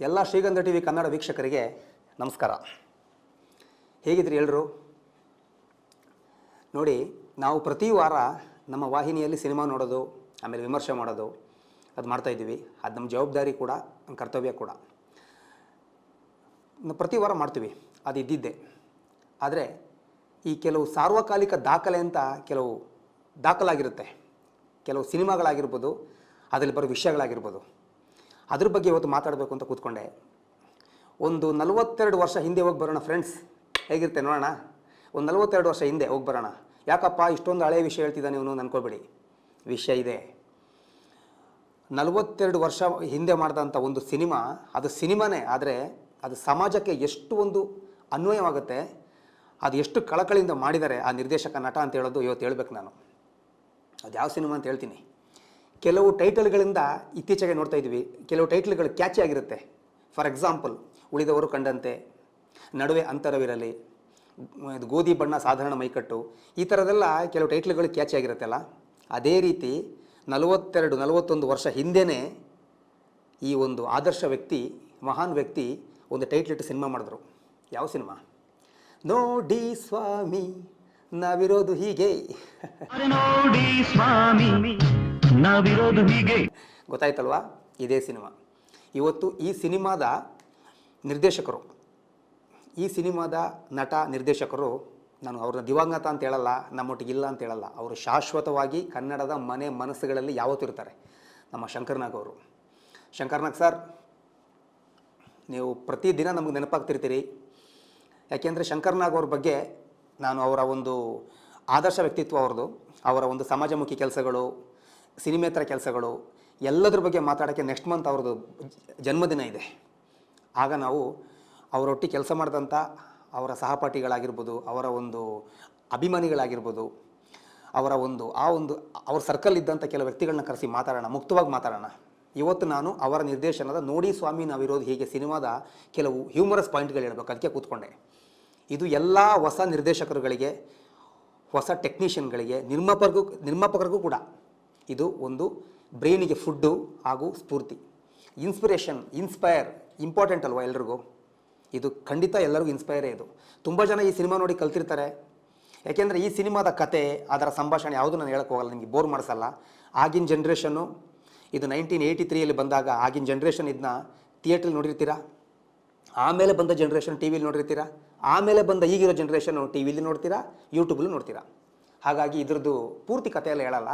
ಎಲ್ಲ ಶ್ರೀಗಂಧ T V Kannada ವೀಕ್ಷಕರಿಗೆ ನಮಸ್ಕಾರ. ಹೇಗಿದ್ರಿ ಎಲ್ಲರೂ? ನೋಡಿ, ನಾವು ಪ್ರತಿ ವಾರ ನಮ್ಮ ವಾಹಿನಿಯಲ್ಲಿ ಸಿನಿಮಾ ನೋಡೋದು, ಆಮೇಲೆ ವಿಮರ್ಶೆ ಮಾಡೋದು ಅದು ಮಾಡ್ತಾಯಿದ್ದೀವಿ. ಅದು ನಮ್ಮ ಜವಾಬ್ದಾರಿ ಕೂಡ, ನಮ್ಮ ಕರ್ತವ್ಯ ಕೂಡ. ಪ್ರತಿ ವಾರ ಮಾಡ್ತೀವಿ, ಅದು ಇದ್ದಿದ್ದೆ. ಆದರೆ ಈ ಕೆಲವು ಸಾರ್ವಕಾಲಿಕ ದಾಖಲೆ ಅಂತ ಕೆಲವು ದಾಖಲಾಗಿರುತ್ತೆ, ಕೆಲವು ಸಿನಿಮಾಗಳಾಗಿರ್ಬೋದು, ಅದರಲ್ಲಿ ಬರೋ ವಿಷಯಗಳಾಗಿರ್ಬೋದು. ಅದ್ರ ಬಗ್ಗೆ ಇವತ್ತು ಮಾತಾಡಬೇಕು ಅಂತ ಕೂತ್ಕೊಂಡೆ. ಒಂದು 42 ವರ್ಷ ಹಿಂದೆ ಹೋಗಿ ಬರೋಣ ಫ್ರೆಂಡ್ಸ್, ಹೇಗಿರುತ್ತೆ ನೋಡೋಣ. ಒಂದು 42 ವರ್ಷ ಹಿಂದೆ ಹೋಗಿ ಬರೋಣ. ಯಾಕಪ್ಪ ಇಷ್ಟೊಂದು ಹಳೆಯ ವಿಷಯ ಹೇಳ್ತಿದ್ದಾನೆ ಇವನು ಅನ್ಕೋಬೇಡಿ, ವಿಷಯ ಇದೆ. 42 ವರ್ಷ ಹಿಂದೆ ಮಾಡಿದಂಥ ಒಂದು ಸಿನಿಮಾ, ಅದು ಸಿನಿಮಾನೇ, ಆದರೆ ಅದು ಸಮಾಜಕ್ಕೆ ಎಷ್ಟು ಒಂದು ಅನ್ವಯವಾಗುತ್ತೆ, ಅದು ಎಷ್ಟು ಕಳಕಳಿಯಿಂದ ಮಾಡಿದ್ದಾರೆ ಆ ನಿರ್ದೇಶಕ, ನಟ ಅಂತ ಹೇಳೋದು ಇವತ್ತು ಹೇಳ್ಬೇಕು ನಾನು. ಅದು ಯಾವ ಸಿನಿಮಾ ಅಂತ ಹೇಳ್ತೀನಿ. ಕೆಲವು ಟೈಟಲ್ಗಳಿಂದ ಇತ್ತೀಚೆಗೆ ನೋಡ್ತಾ ಇದ್ವಿ, ಕೆಲವು ಟೈಟಲ್ಗಳು ಕ್ಯಾಚಿ ಆಗಿರುತ್ತೆ. ಫಾರ್ ಎಕ್ಸಾಂಪಲ್, ಉಳಿದವರು ಕಂಡಂತೆ, ನಡುವೆ ಅಂತರವಿರಲಿ, ಇದು ಗೋಧಿ ಬಣ್ಣ ಸಾಧಾರಣ ಮೈಕಟ್ಟು, ಈ ಥರದೆಲ್ಲ ಕೆಲವು ಟೈಟ್ಲ್ಗಳು ಕ್ಯಾಚಿ ಆಗಿರುತ್ತಲ್ಲ. ಅದೇ ರೀತಿ 41 ವರ್ಷ ಹಿಂದೆಯೇ ಈ ಒಂದು ಆದರ್ಶ ವ್ಯಕ್ತಿ, ಮಹಾನ್ ವ್ಯಕ್ತಿ ಒಂದು ಟೈಟ್ಲ್ ಇಟ್ಟು ಸಿನಿಮಾ ಮಾಡಿದ್ರು. ಯಾವ ಸಿನಿಮಾ? ನೋಡಿ ಸ್ವಾಮಿ ನಾವಿರೋದು ಹೀಗೆ. ನೋಡಿ ಸ್ವಾಮಿ ನಾವಿರೋದು ಹೀಗೆ. ಗೊತ್ತಾಯ್ತಲ್ವಾ? ಇದೇ ಸಿನಿಮಾ. ಇವತ್ತು ಈ ಸಿನಿಮಾದ ನಿರ್ದೇಶಕರು, ಈ ಸಿನಿಮಾದ ನಟ ನಿರ್ದೇಶಕರು, ನಾನು ಅವ್ರನ್ನ ದಿವಂಗತ ಅಂತ ಹೇಳಲ್ಲ, ನಮ್ಮೊಟ್ಟಿಗಿಲ್ಲ ಅಂತ ಹೇಳಲ್ಲ, ಅವರು ಶಾಶ್ವತವಾಗಿ ಕನ್ನಡದ ಮನಸ್ಸುಗಳಲ್ಲಿ ಯಾವತ್ತೂ ಇರ್ತಾರೆ. ನಮ್ಮ ಶಂಕರ್ನಾಗ್ ಅವರು. ಶಂಕರ್ನಾಗ್ ಸರ್, ನೀವು ಪ್ರತಿದಿನ ನಮಗೆ ನೆನಪಾಗ್ತಿರ್ತೀರಿ. ಯಾಕೆಂದರೆ ಶಂಕರ್ನಾಗ್ ಅವ್ರ ಬಗ್ಗೆ ನಾನು ಅವರ ಒಂದು ಆದರ್ಶ ವ್ಯಕ್ತಿತ್ವ, ಅವ್ರದ್ದು, ಅವರ ಒಂದು ಸಮಾಜಮುಖಿ ಕೆಲಸಗಳು, ಸಿನಿಮೇತರ ಕೆಲಸಗಳು, ಎಲ್ಲದ್ರ ಬಗ್ಗೆ ಮಾತಾಡೋಕ್ಕೆ ನೆಕ್ಸ್ಟ್ ಮಂತ್ ಅವ್ರದ್ದು ಜನ್ಮದಿನ ಇದೆ. ಆಗ ನಾವು ಅವರೊಟ್ಟಿಗೆ ಕೆಲಸ ಮಾಡಿದಂಥ ಅವರ ಸಹಪಾಠಿಗಳಾಗಿರ್ಬೋದು, ಅವರ ಒಂದು ಅಭಿಮಾನಿಗಳಾಗಿರ್ಬೋದು, ಅವರ ಒಂದು ಅವ್ರ ಸರ್ಕಲ್ ಇದ್ದಂಥ ಕೆಲವು ವ್ಯಕ್ತಿಗಳನ್ನ ಕರೆಸಿ ಮಾತಾಡೋಣ, ಮುಕ್ತವಾಗಿ ಮಾತಾಡೋಣ. ಇವತ್ತು ನಾನು ಅವರ ನಿರ್ದೇಶನದ ನೋಡಿ ಸ್ವಾಮಿ ನಾವಿರೋದು ಹೀಗೆ ಸಿನಿಮಾದ ಕೆಲವು ಹ್ಯೂಮರಸ್ ಪಾಯಿಂಟ್ಗಳು ಹೇಳ್ಬೇಕು, ಅದಕ್ಕೆ ಕೂತ್ಕೊಂಡೆ. ಇದು ಎಲ್ಲ ಹೊಸ ನಿರ್ದೇಶಕರುಗಳಿಗೆ, ಹೊಸ ಟೆಕ್ನಿಷಿಯನ್ಗಳಿಗೆ, ನಿರ್ಮಾಪಕರಿಗೂ ಕೂಡ ಇದು ಒಂದು ಬ್ರೈನಿಗೆ ಫುಡ್ಡು ಹಾಗೂ ಸ್ಫೂರ್ತಿ. ಇನ್ಸ್ಪೈರ್ ಇಂಪಾರ್ಟೆಂಟ್ ಅಲ್ವಾ ಎಲ್ರಿಗೂ? ಇದು ಖಂಡಿತ ಎಲ್ಲರಿಗೂ ಇನ್ಸ್ಪೈರೇ. ಇದು ತುಂಬ ಜನ ಈ ಸಿನಿಮಾ ನೋಡಿ ಕಲ್ತಿರ್ತಾರೆ. ಯಾಕೆಂದರೆ ಈ ಸಿನಿಮಾದ ಕತೆ, ಅದರ ಸಂಭಾಷಣೆ ಯಾವುದು ನಾನು ಹೇಳಕ್ಕೆ ಹೋಗಲ್ಲ, ನಿಮಗೆ ಬೋರ್ ಮಾಡಿಸಲ್ಲ. ಆಗಿನ ಜನ್ರೇಷನ್ನು, ಇದು 1983 ಬಂದಾಗ ಆಗಿನ ಜನ್ರೇಷನ್ ಇದನ್ನ ಥಿಯೇಟ್ರಲ್ಲಿ ನೋಡಿರ್ತೀರಾ, ಆಮೇಲೆ ಬಂದ ಜನ್ರೇಷನ್ ಟಿ ವಿಲಿ ನೋಡಿರ್ತೀರಾ, ಆಮೇಲೆ ಬಂದ ಈಗಿರೋ ಜನ್ರೇಷನ್ನು ಟಿ ವಿಲಿ ನೋಡ್ತೀರಾ, ಯೂಟ್ಯೂಬಲ್ಲೂ ನೋಡ್ತೀರಾ. ಹಾಗಾಗಿ ಇದ್ರದ್ದು ಪೂರ್ತಿ ಕಥೆಯೆಲ್ಲ ಹೇಳಲ್ಲ,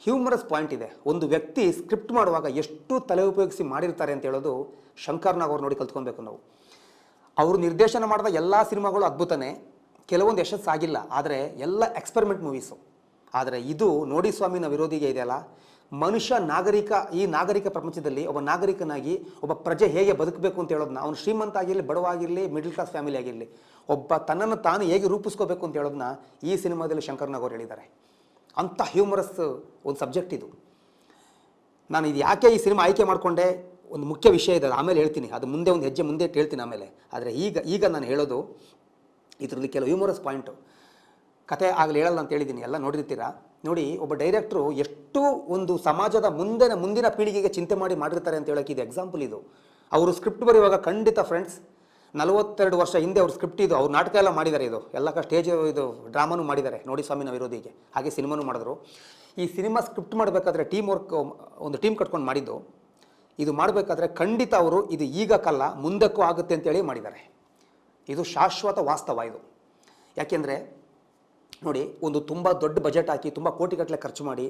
ಹ್ಯೂಮರಸ್ ಪಾಯಿಂಟ್ ಇದೆ. ಒಂದು ವ್ಯಕ್ತಿ ಸ್ಕ್ರಿಪ್ಟ್ ಮಾಡುವಾಗ ಎಷ್ಟು ತಲೆ ಉಪಯೋಗಿಸಿ ಮಾಡಿರ್ತಾರೆ ಅಂತ ಹೇಳೋದು ಶಂಕರ್ನಾಗ್ ಅವ್ರು ನೋಡಿ ಕಲ್ತ್ಕೊಬೇಕು ನಾವು. ಅವರು ನಿರ್ದೇಶನ ಮಾಡಿದ ಎಲ್ಲ ಸಿನಿಮಾಗಳು ಅದ್ಭುತನೇ, ಕೆಲವೊಂದು ಯಶಸ್ಸಾಗಿಲ್ಲ, ಆದರೆ ಎಲ್ಲ ಎಕ್ಸ್ಪೆರಿಮೆಂಟ್ ಮೂವೀಸು. ಆದರೆ ಇದು ನೋಡಿ ಸ್ವಾಮಿ ನಾವು ವಿರೋಧಿಗೆ ಇದೆಯಲ್ಲ, ಮನುಷ್ಯ ಈ ನಾಗರಿಕ ಪ್ರಪಂಚದಲ್ಲಿ ಒಬ್ಬ ನಾಗರಿಕನಾಗಿ ಒಬ್ಬ ಪ್ರಜೆ ಹೇಗೆ ಬದುಕಬೇಕು ಅಂತ ಹೇಳೋದನ್ನ, ಅವನು ಶ್ರೀಮಂತ ಆಗಿರಲಿ, ಬಡವಾಗಿರಲಿ, ಮಿಡಲ್ ಕ್ಲಾಸ್ ಫ್ಯಾಮಿಲಿ ಆಗಿರಲಿ, ಒಬ್ಬ ತನ್ನನ್ನು ತಾನು ಹೇಗೆ ರೂಪಿಸ್ಕೋಬೇಕು ಅಂತ ಹೇಳೋದನ್ನ ಈ ಸಿನಿಮಾದಲ್ಲಿ ಶಂಕರ್ನಾಗ್ ಅವರು ಹೇಳಿದ್ದಾರೆ. ಅಂಥ ಹ್ಯೂಮರಸ್ ಒಂದು ಸಬ್ಜೆಕ್ಟ್ ಇದು. ನಾನು ಇದು ಯಾಕೆ ಈ ಸಿನಿಮಾ ಆಯ್ಕೆ ಮಾಡಿಕೊಂಡೆ, ಒಂದು ಮುಖ್ಯ ವಿಷಯ ಇದೆ, ಆಮೇಲೆ ಹೇಳ್ತೀನಿ. ಅದು ಮುಂದೆ ಒಂದು ಹೆಜ್ಜೆ ಮುಂದೆ ಹೇಳ್ತೀನಿ ಆಮೇಲೆ. ಆದರೆ ಈಗ ನಾನು ಹೇಳೋದು ಇದರಲ್ಲಿ ಕೆಲವು ಹ್ಯೂಮರಸ್ ಪಾಯಿಂಟು. ಕತೆ ಆಗಲಿ ಹೇಳಲ್ಲ ಅಂತ ಹೇಳಿದ್ದೀನಿ, ಎಲ್ಲ ನೋಡಿರ್ತೀರಾ. ನೋಡಿ, ಒಬ್ಬ ಡೈರೆಕ್ಟ್ರು ಎಷ್ಟು ಒಂದು ಸಮಾಜದ ಮುಂದಿನ ಪೀಳಿಗೆಗೆ ಚಿಂತೆ ಮಾಡಿರ್ತಾರೆ ಅಂತ ಹೇಳೋಕ್ಕೆ ಇದು ಎಕ್ಸಾಂಪಲ್. ಇದು ಅವರು ಸ್ಕ್ರಿಪ್ಟ್ ಬರೆಯುವಾಗ ಖಂಡಿತ ಫ್ರೆಂಡ್ಸ್, 42 ವರ್ಷ ಹಿಂದೆ ಅವ್ರ ಸ್ಕ್ರಿಪ್ಟ್ ಇದು, ಅವ್ರು ನಾಟಕ ಎಲ್ಲ ಮಾಡಿದ್ದಾರೆ, ಇದು ಎಲ್ಲ ಸ್ಟೇಜ್ ಇದು ಡ್ರಾಮಾನು ಮಾಡಿದ್ದಾರೆ ನೋಡಿ ಸ್ವಾಮಿ ನಾವು ವಿರೋಧಿಗೆ, ಹಾಗೆ ಸಿನಿಮಾನು ಮಾಡಿದ್ರು. ಈ ಸಿನಿಮಾ ಸ್ಕ್ರಿಪ್ಟ್ ಮಾಡಬೇಕಾದ್ರೆ ಒಂದು ಟೀಮ್ ಕಟ್ಕೊಂಡು ಮಾಡಿದ್ದು. ಇದು ಮಾಡಬೇಕಾದ್ರೆ ಖಂಡಿತ ಅವರು ಇದು ಈಗಕ್ಕಲ್ಲ ಮುಂದಕ್ಕೂ ಆಗುತ್ತೆ ಅಂತೇಳಿ ಮಾಡಿದ್ದಾರೆ. ಇದು ಶಾಶ್ವತ ವಾಸ್ತವ ಇದು. ಯಾಕೆಂದರೆ ನೋಡಿ, ಒಂದು ತುಂಬ ದೊಡ್ಡ ಬಜೆಟ್ ಹಾಕಿ, ತುಂಬ ಕೋಟಿಗಟ್ಟಲೆ ಖರ್ಚು ಮಾಡಿ,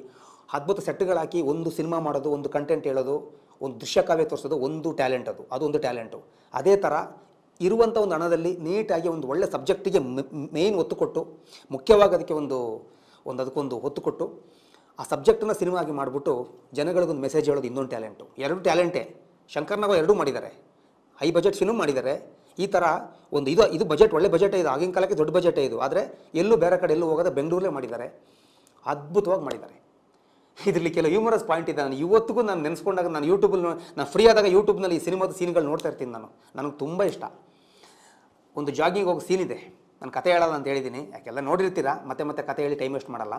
ಅದ್ಭುತ ಸೆಟ್ಗಳು ಹಾಕಿ ಒಂದು ಸಿನಿಮಾ ಮಾಡೋದು, ಒಂದು ಕಂಟೆಂಟ್ ಹೇಳೋದು, ಒಂದು ದೃಶ್ಯಕಾವ್ಯ ತೋರಿಸೋದು ಒಂದು ಟ್ಯಾಲೆಂಟ್, ಅದೊಂದು ಟ್ಯಾಲೆಂಟು. ಅದೇ ಥರ ಇರುವಂಥ ಒಂದು ಹಣದಲ್ಲಿ ನೀಟಾಗಿ ಒಂದು ಒಳ್ಳೆ ಸಬ್ಜೆಕ್ಟಿಗೆ ಮೇಯ್ನ್ ಒತ್ತು ಕೊಟ್ಟು, ಮುಖ್ಯವಾಗಿ ಅದಕ್ಕೆ ಅದಕ್ಕೊಂದು ಒತ್ತು ಕೊಟ್ಟು ಆ ಸಬ್ಜೆಕ್ಟನ್ನು ಸಿನಿಮಾ ಆಗಿ ಮಾಡಿಬಿಟ್ಟು ಜನಗಳಿಗೊಂದು ಮೆಸೇಜ್ ಹೇಳೋದು ಇನ್ನೊಂದು ಟ್ಯಾಲೆಂಟು. ಎರಡು ಟ್ಯಾಲೆಂಟೇ. ಶಂಕರ್ನಾಗ್ ಎರಡೂ ಮಾಡಿದ್ದಾರೆ, ಹೈ ಬಜೆಟ್ ಫಿಲ್ಮ್ ಮಾಡಿದ್ದಾರೆ. ಈ ಥರ ಒಂದು ಇದು ಬಜೆಟ್, ಒಳ್ಳೆ ಬಜೆಟೇ ಇದು, ಆಗಿನ ಕಾಲಕ್ಕೆ ದೊಡ್ಡ ಬಜೆಟೇ ಇದು. ಆದರೆ ಎಲ್ಲೂ ಬೇರೆ ಕಡೆ ಎಲ್ಲೂ ಹೋಗೋದೇ ಬೆಂಗಳೂರಲ್ಲೇ ಮಾಡಿದ್ದಾರೆ, ಅದ್ಭುತವಾಗಿ ಮಾಡಿದ್ದಾರೆ. ಇದರಲ್ಲಿ ಕೆಲವು ಹ್ಯೂಮರಸ್ ಪಾಯಿಂಟ್ ಇದೆ. ನಾನು ಇವತ್ತಿಗೂ ನಾನು ನೆನೆಸ್ಕೊಂಡಾಗ, ನಾನು ಫ್ರೀ ಆದಾಗ ಯೂಟ್ಯೂಬ್ನಲ್ಲಿ ಈ ಸಿನಿಮಾದ ಸೀನ್ಗಳು ನೋಡ್ತಾ ಇರ್ತೀನಿ. ನನಗೆ ತುಂಬ ಇಷ್ಟ. ಒಂದು ಜಾಗಿಂಗ್ ಹೋಗೋ ಸೀನ್ ಇದೆ, ನಾನು ಕತೆ ಹೇಳಲ್ಲ ಅಂತ ಹೇಳಿದ್ದೀನಿ, ಯಾಕೆಲ್ಲ ನೋಡಿರ್ತೀರಾ, ಮತ್ತೆ ಕತೆ ಹೇಳಿ ಟೈಮ್ ವೇಸ್ಟ್ ಮಾಡಲ್ಲ.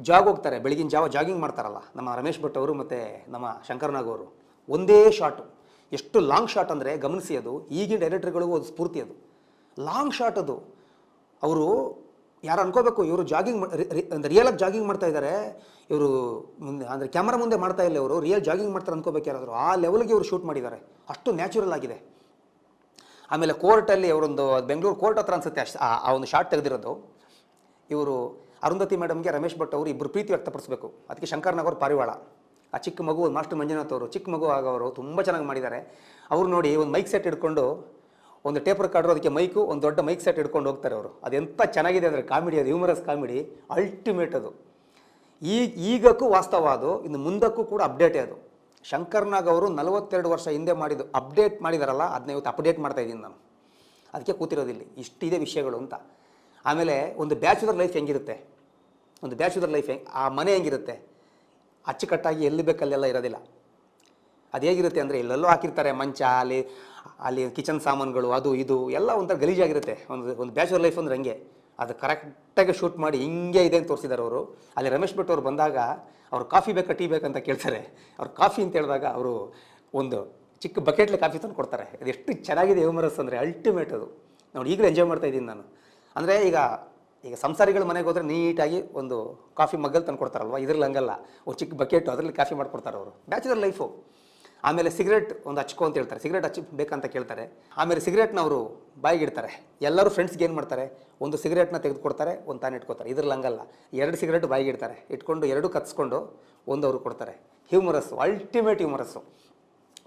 ಜಾಗ್ ಹೋಗ್ತಾರೆ, ಬೆಳಗಿನ ಜಾವ ಜಾಗಿಂಗ್ ಮಾಡ್ತಾರಲ್ಲ ನಮ್ಮ ರಮೇಶ್ ಭಟ್ ಅವರು ಮತ್ತು ನಮ್ಮ ಶಂಕರ್ನಾಗ್ ಅವರು. ಒಂದೇ ಶಾಟು, ಎಷ್ಟು ಲಾಂಗ್ ಶಾಟ್ ಅಂದರೆ ಗಮನಿಸಿ, ಅದು ಈಗಿನ ಡೈರೆಕ್ಟರ್ಗಳಿಗೂ ಅದು ಸ್ಫೂರ್ತಿ. ಅದು ಲಾಂಗ್ ಶಾಟ್. ಅದು ಅವರು ಯಾರು ಅನ್ಕೋಬೇಕು ಇವರು ಜಾಗಿಂಗ್ ಅಂದರೆ ರಿಯಲಾಗಿ ಜಾಗಿಂಗ್ ಮಾಡ್ತಾ ಇದ್ದಾರೆ ಇವರು, ಮುಂದೆ ಅಂದರೆ ಕ್ಯಾಮ್ರಾ ಮುಂದೆ ಮಾಡ್ತಾ ಇಲ್ಲ ಇವರು, ರಿಯಲ್ ಜಾಗಿಂಗ್ ಮಾಡ್ತಾರೆ ಅನ್ಕೋಬೇಕು ಯಾರಾದರೂ. ಆ ಲೆವೆಲ್ಗೆ ಇವರು ಶೂಟ್ ಮಾಡಿದ್ದಾರೆ, ಅಷ್ಟು ನ್ಯಾಚುರಲ್ ಆಗಿದೆ. ಆಮೇಲೆ ಕೋರ್ಟಲ್ಲಿ ಅವರೊಂದು ಬೆಂಗಳೂರು ಕೋರ್ಟ್ ಹತ್ರ ಅನ್ಸುತ್ತೆ ಆ ಒಂದು ಶಾಟ್ ತೆಗೆದಿರೋದು. ಇವರು ಅರುಂಧತಿ ಮೇಡಮ್ಗೆ ರಮೇಶ್ ಭಟ್ ಅವರು ಇಬ್ಬರು ಪ್ರೀತಿ ವ್ಯಕ್ತಪಡಿಸಬೇಕು, ಅದಕ್ಕೆ ಶಂಕರ್ ನಾಗ್ ಅವರು ಪಾರಿವಾಳ, ಆ ಚಿಕ್ಕ ಮಗು ಮಾಸ್ಟರ್ ಮಂಜುನಾಥ್ ಅವರು ಚಿಕ್ಕ ಮಗು ಆಗೋರು ತುಂಬ ಚೆನ್ನಾಗಿ ಮಾಡಿದ್ದಾರೆ. ಅವರು ನೋಡಿ ಒಂದು ಮೈಕ್ ಸೆಟ್ ಹಿಡ್ಕೊಂಡು, ಒಂದು ಟೇಪ್ ರೆಕಾರ್ಡರ್, ಅದಕ್ಕೆ ಮೈಕು, ಒಂದು ದೊಡ್ಡ ಮೈಕ್ ಸೆಟ್ ಹಿಡ್ಕೊಂಡು ಹೋಗ್ತಾರೆ ಅವರು. ಅದೆಂಥ ಚೆನ್ನಾಗಿದೆ ಅಂದರೆ ಕಾಮಿಡಿ, ಅದು ಹ್ಯೂಮರಸ್ ಕಾಮಿಡಿ, ಅಲ್ಟಿಮೇಟ್ ಅದು. ಈಗಕ್ಕೂ ವಾಸ್ತವ ಅದು, ಇನ್ನು ಮುಂದಕ್ಕೂ ಕೂಡ ಅಪ್ಡೇಟೇ ಅದು. ಶಂಕರ್ ನಾಗ್ ಅವರು 42 ವರ್ಷ ಹಿಂದೆ ಮಾಡಿದ್ದು ಅಪ್ಡೇಟ್ ಮಾಡಿದಾರಲ್ಲ, ಅದನ್ನ ಇವತ್ತು ಅಪ್ಡೇಟ್ ಮಾಡ್ತಾ ಇದ್ದೀನಿ ನಾನು. ಅದಕ್ಕೆ ಕೂತಿರೋದಿಲ್ಲಿ, ಇಷ್ಟಿದೆ ವಿಷಯಗಳು ಅಂತ. ಆಮೇಲೆ ಒಂದು ಬ್ಯಾಚುಲರ್ ಲೈಫ್ ಹೆಂಗಿರುತ್ತೆ, ಒಂದು ಬ್ಯಾಚುಲರ್ ಲೈಫ್ ಆ ಮನೆ ಹೆಂಗಿರುತ್ತೆ, ಅಚ್ಚುಕಟ್ಟಾಗಿ ಎಲ್ಲಿ ಬೇಕಲ್ಲೆಲ್ಲ ಇರೋದಿಲ್ಲ. ಅದು ಹೇಗಿರುತ್ತೆ ಅಂದರೆ ಎಲ್ಲೆಲ್ಲೋ ಹಾಕಿರ್ತಾರೆ ಮಂಚ, ಅಲ್ಲಿ ಕಿಚನ್ ಸಾಮಾನುಗಳು, ಅದು ಇದು ಎಲ್ಲ ಒಂಥರ ಗಲೀಜಾಗಿರುತ್ತೆ. ಒಂದು ಬ್ಯಾಚುಲರ್ ಲೈಫ್ ಅಂದರೆ ಹಂಗೆ. ಅದು ಕರೆಕ್ಟಾಗಿ ಶೂಟ್ ಮಾಡಿ ಹಿಂಗೆ ಇದೆ ಅಂತ ತೋರಿಸಿದ್ದಾರೆ ಅವರು. ಅಲ್ಲಿ ರಮೇಶ್ ಭಟ್ ಅವರು ಬಂದಾಗ ಅವ್ರು ಕಾಫಿ ಬೇಕಾ ಟೀ ಬೇಕಂತ ಕೇಳ್ತಾರೆ. ಅವ್ರು ಕಾಫಿ ಅಂತ ಹೇಳಿದಾಗ ಅವರು ಒಂದು ಚಿಕ್ಕ ಬಕೆಟ್ಲಿ ಕಾಫಿ ತಂದು ಕೊಡ್ತಾರೆ. ಅದು ಎಷ್ಟು ಚೆನ್ನಾಗಿದೆ ಹ್ಯೂಮರಸ್ ಅಂದರೆ ಅಲ್ಟಿಮೇಟ್ ಅದು. ನೋಡಿ ಈಗಲೂ ಎಂಜಾಯ್ ಮಾಡ್ತಾ ಇದ್ದೀನಿ ನಾನು. ಅಂದರೆ ಈಗ ಸಂಸಾರಿಗಳ ಮನೆಗೆ ಹೋದರೆ ನೀಟಾಗಿ ಒಂದು ಕಾಫಿ ಮಗ್ಗಲ್ಲಿ ತಂದು ಕೊಡ್ತಾರಲ್ವ, ಇದ್ರಲ್ಲಿ ಹಂಗಲ್ಲ, ಒಂದು ಚಿಕ್ಕ ಬಕೆಟು ಅದರಲ್ಲಿ ಕಾಫಿ ಮಾಡಿಕೊಡ್ತಾರೆ ಅವರು. Bachelor life. ಆಮೇಲೆ ಸಿಗರೇಟ್ ಒಂದು ಹಚ್ಕೋ ಅಂತ ಹೇಳ್ತಾರೆ, ಸಿಗರೇಟ್ ಬೇಕಂತ ಕೇಳ್ತಾರೆ. ಆಮೇಲೆ ಸಿಗರೇಟ್ನ ಅವರು ಬಾಯಿಗೆ ಇಡ್ತಾರೆ. ಎಲ್ಲರೂ ಫ್ರೆಂಡ್ಸ್ಗೆ ಏನು ಮಾಡ್ತಾರೆ, ಒಂದು ಸಿಗರೇಟ್ನ ತೆಗೆದುಕೊಡ್ತಾರೆ, ಒಂದು ತಾನು ಇಟ್ಕೋತಾರೆ. ಇದ್ರಲ್ಲಿ ಹಂಗಲ್ಲ, 2 ಸಿಗರೇಟ್ ಬಾಯಿಗೆ ಇಡ್ತಾರೆ, ಇಟ್ಕೊಂಡು 2 ಕತ್ಸ್ಕೊಂಡು ಒಂದು ಅವರು ಕೊಡ್ತಾರೆ. ಹ್ಯೂಮರಸ್ಸು, ಅಲ್ಟಿಮೇಟ್ ಹ್ಯೂಮರಸ್ಸು.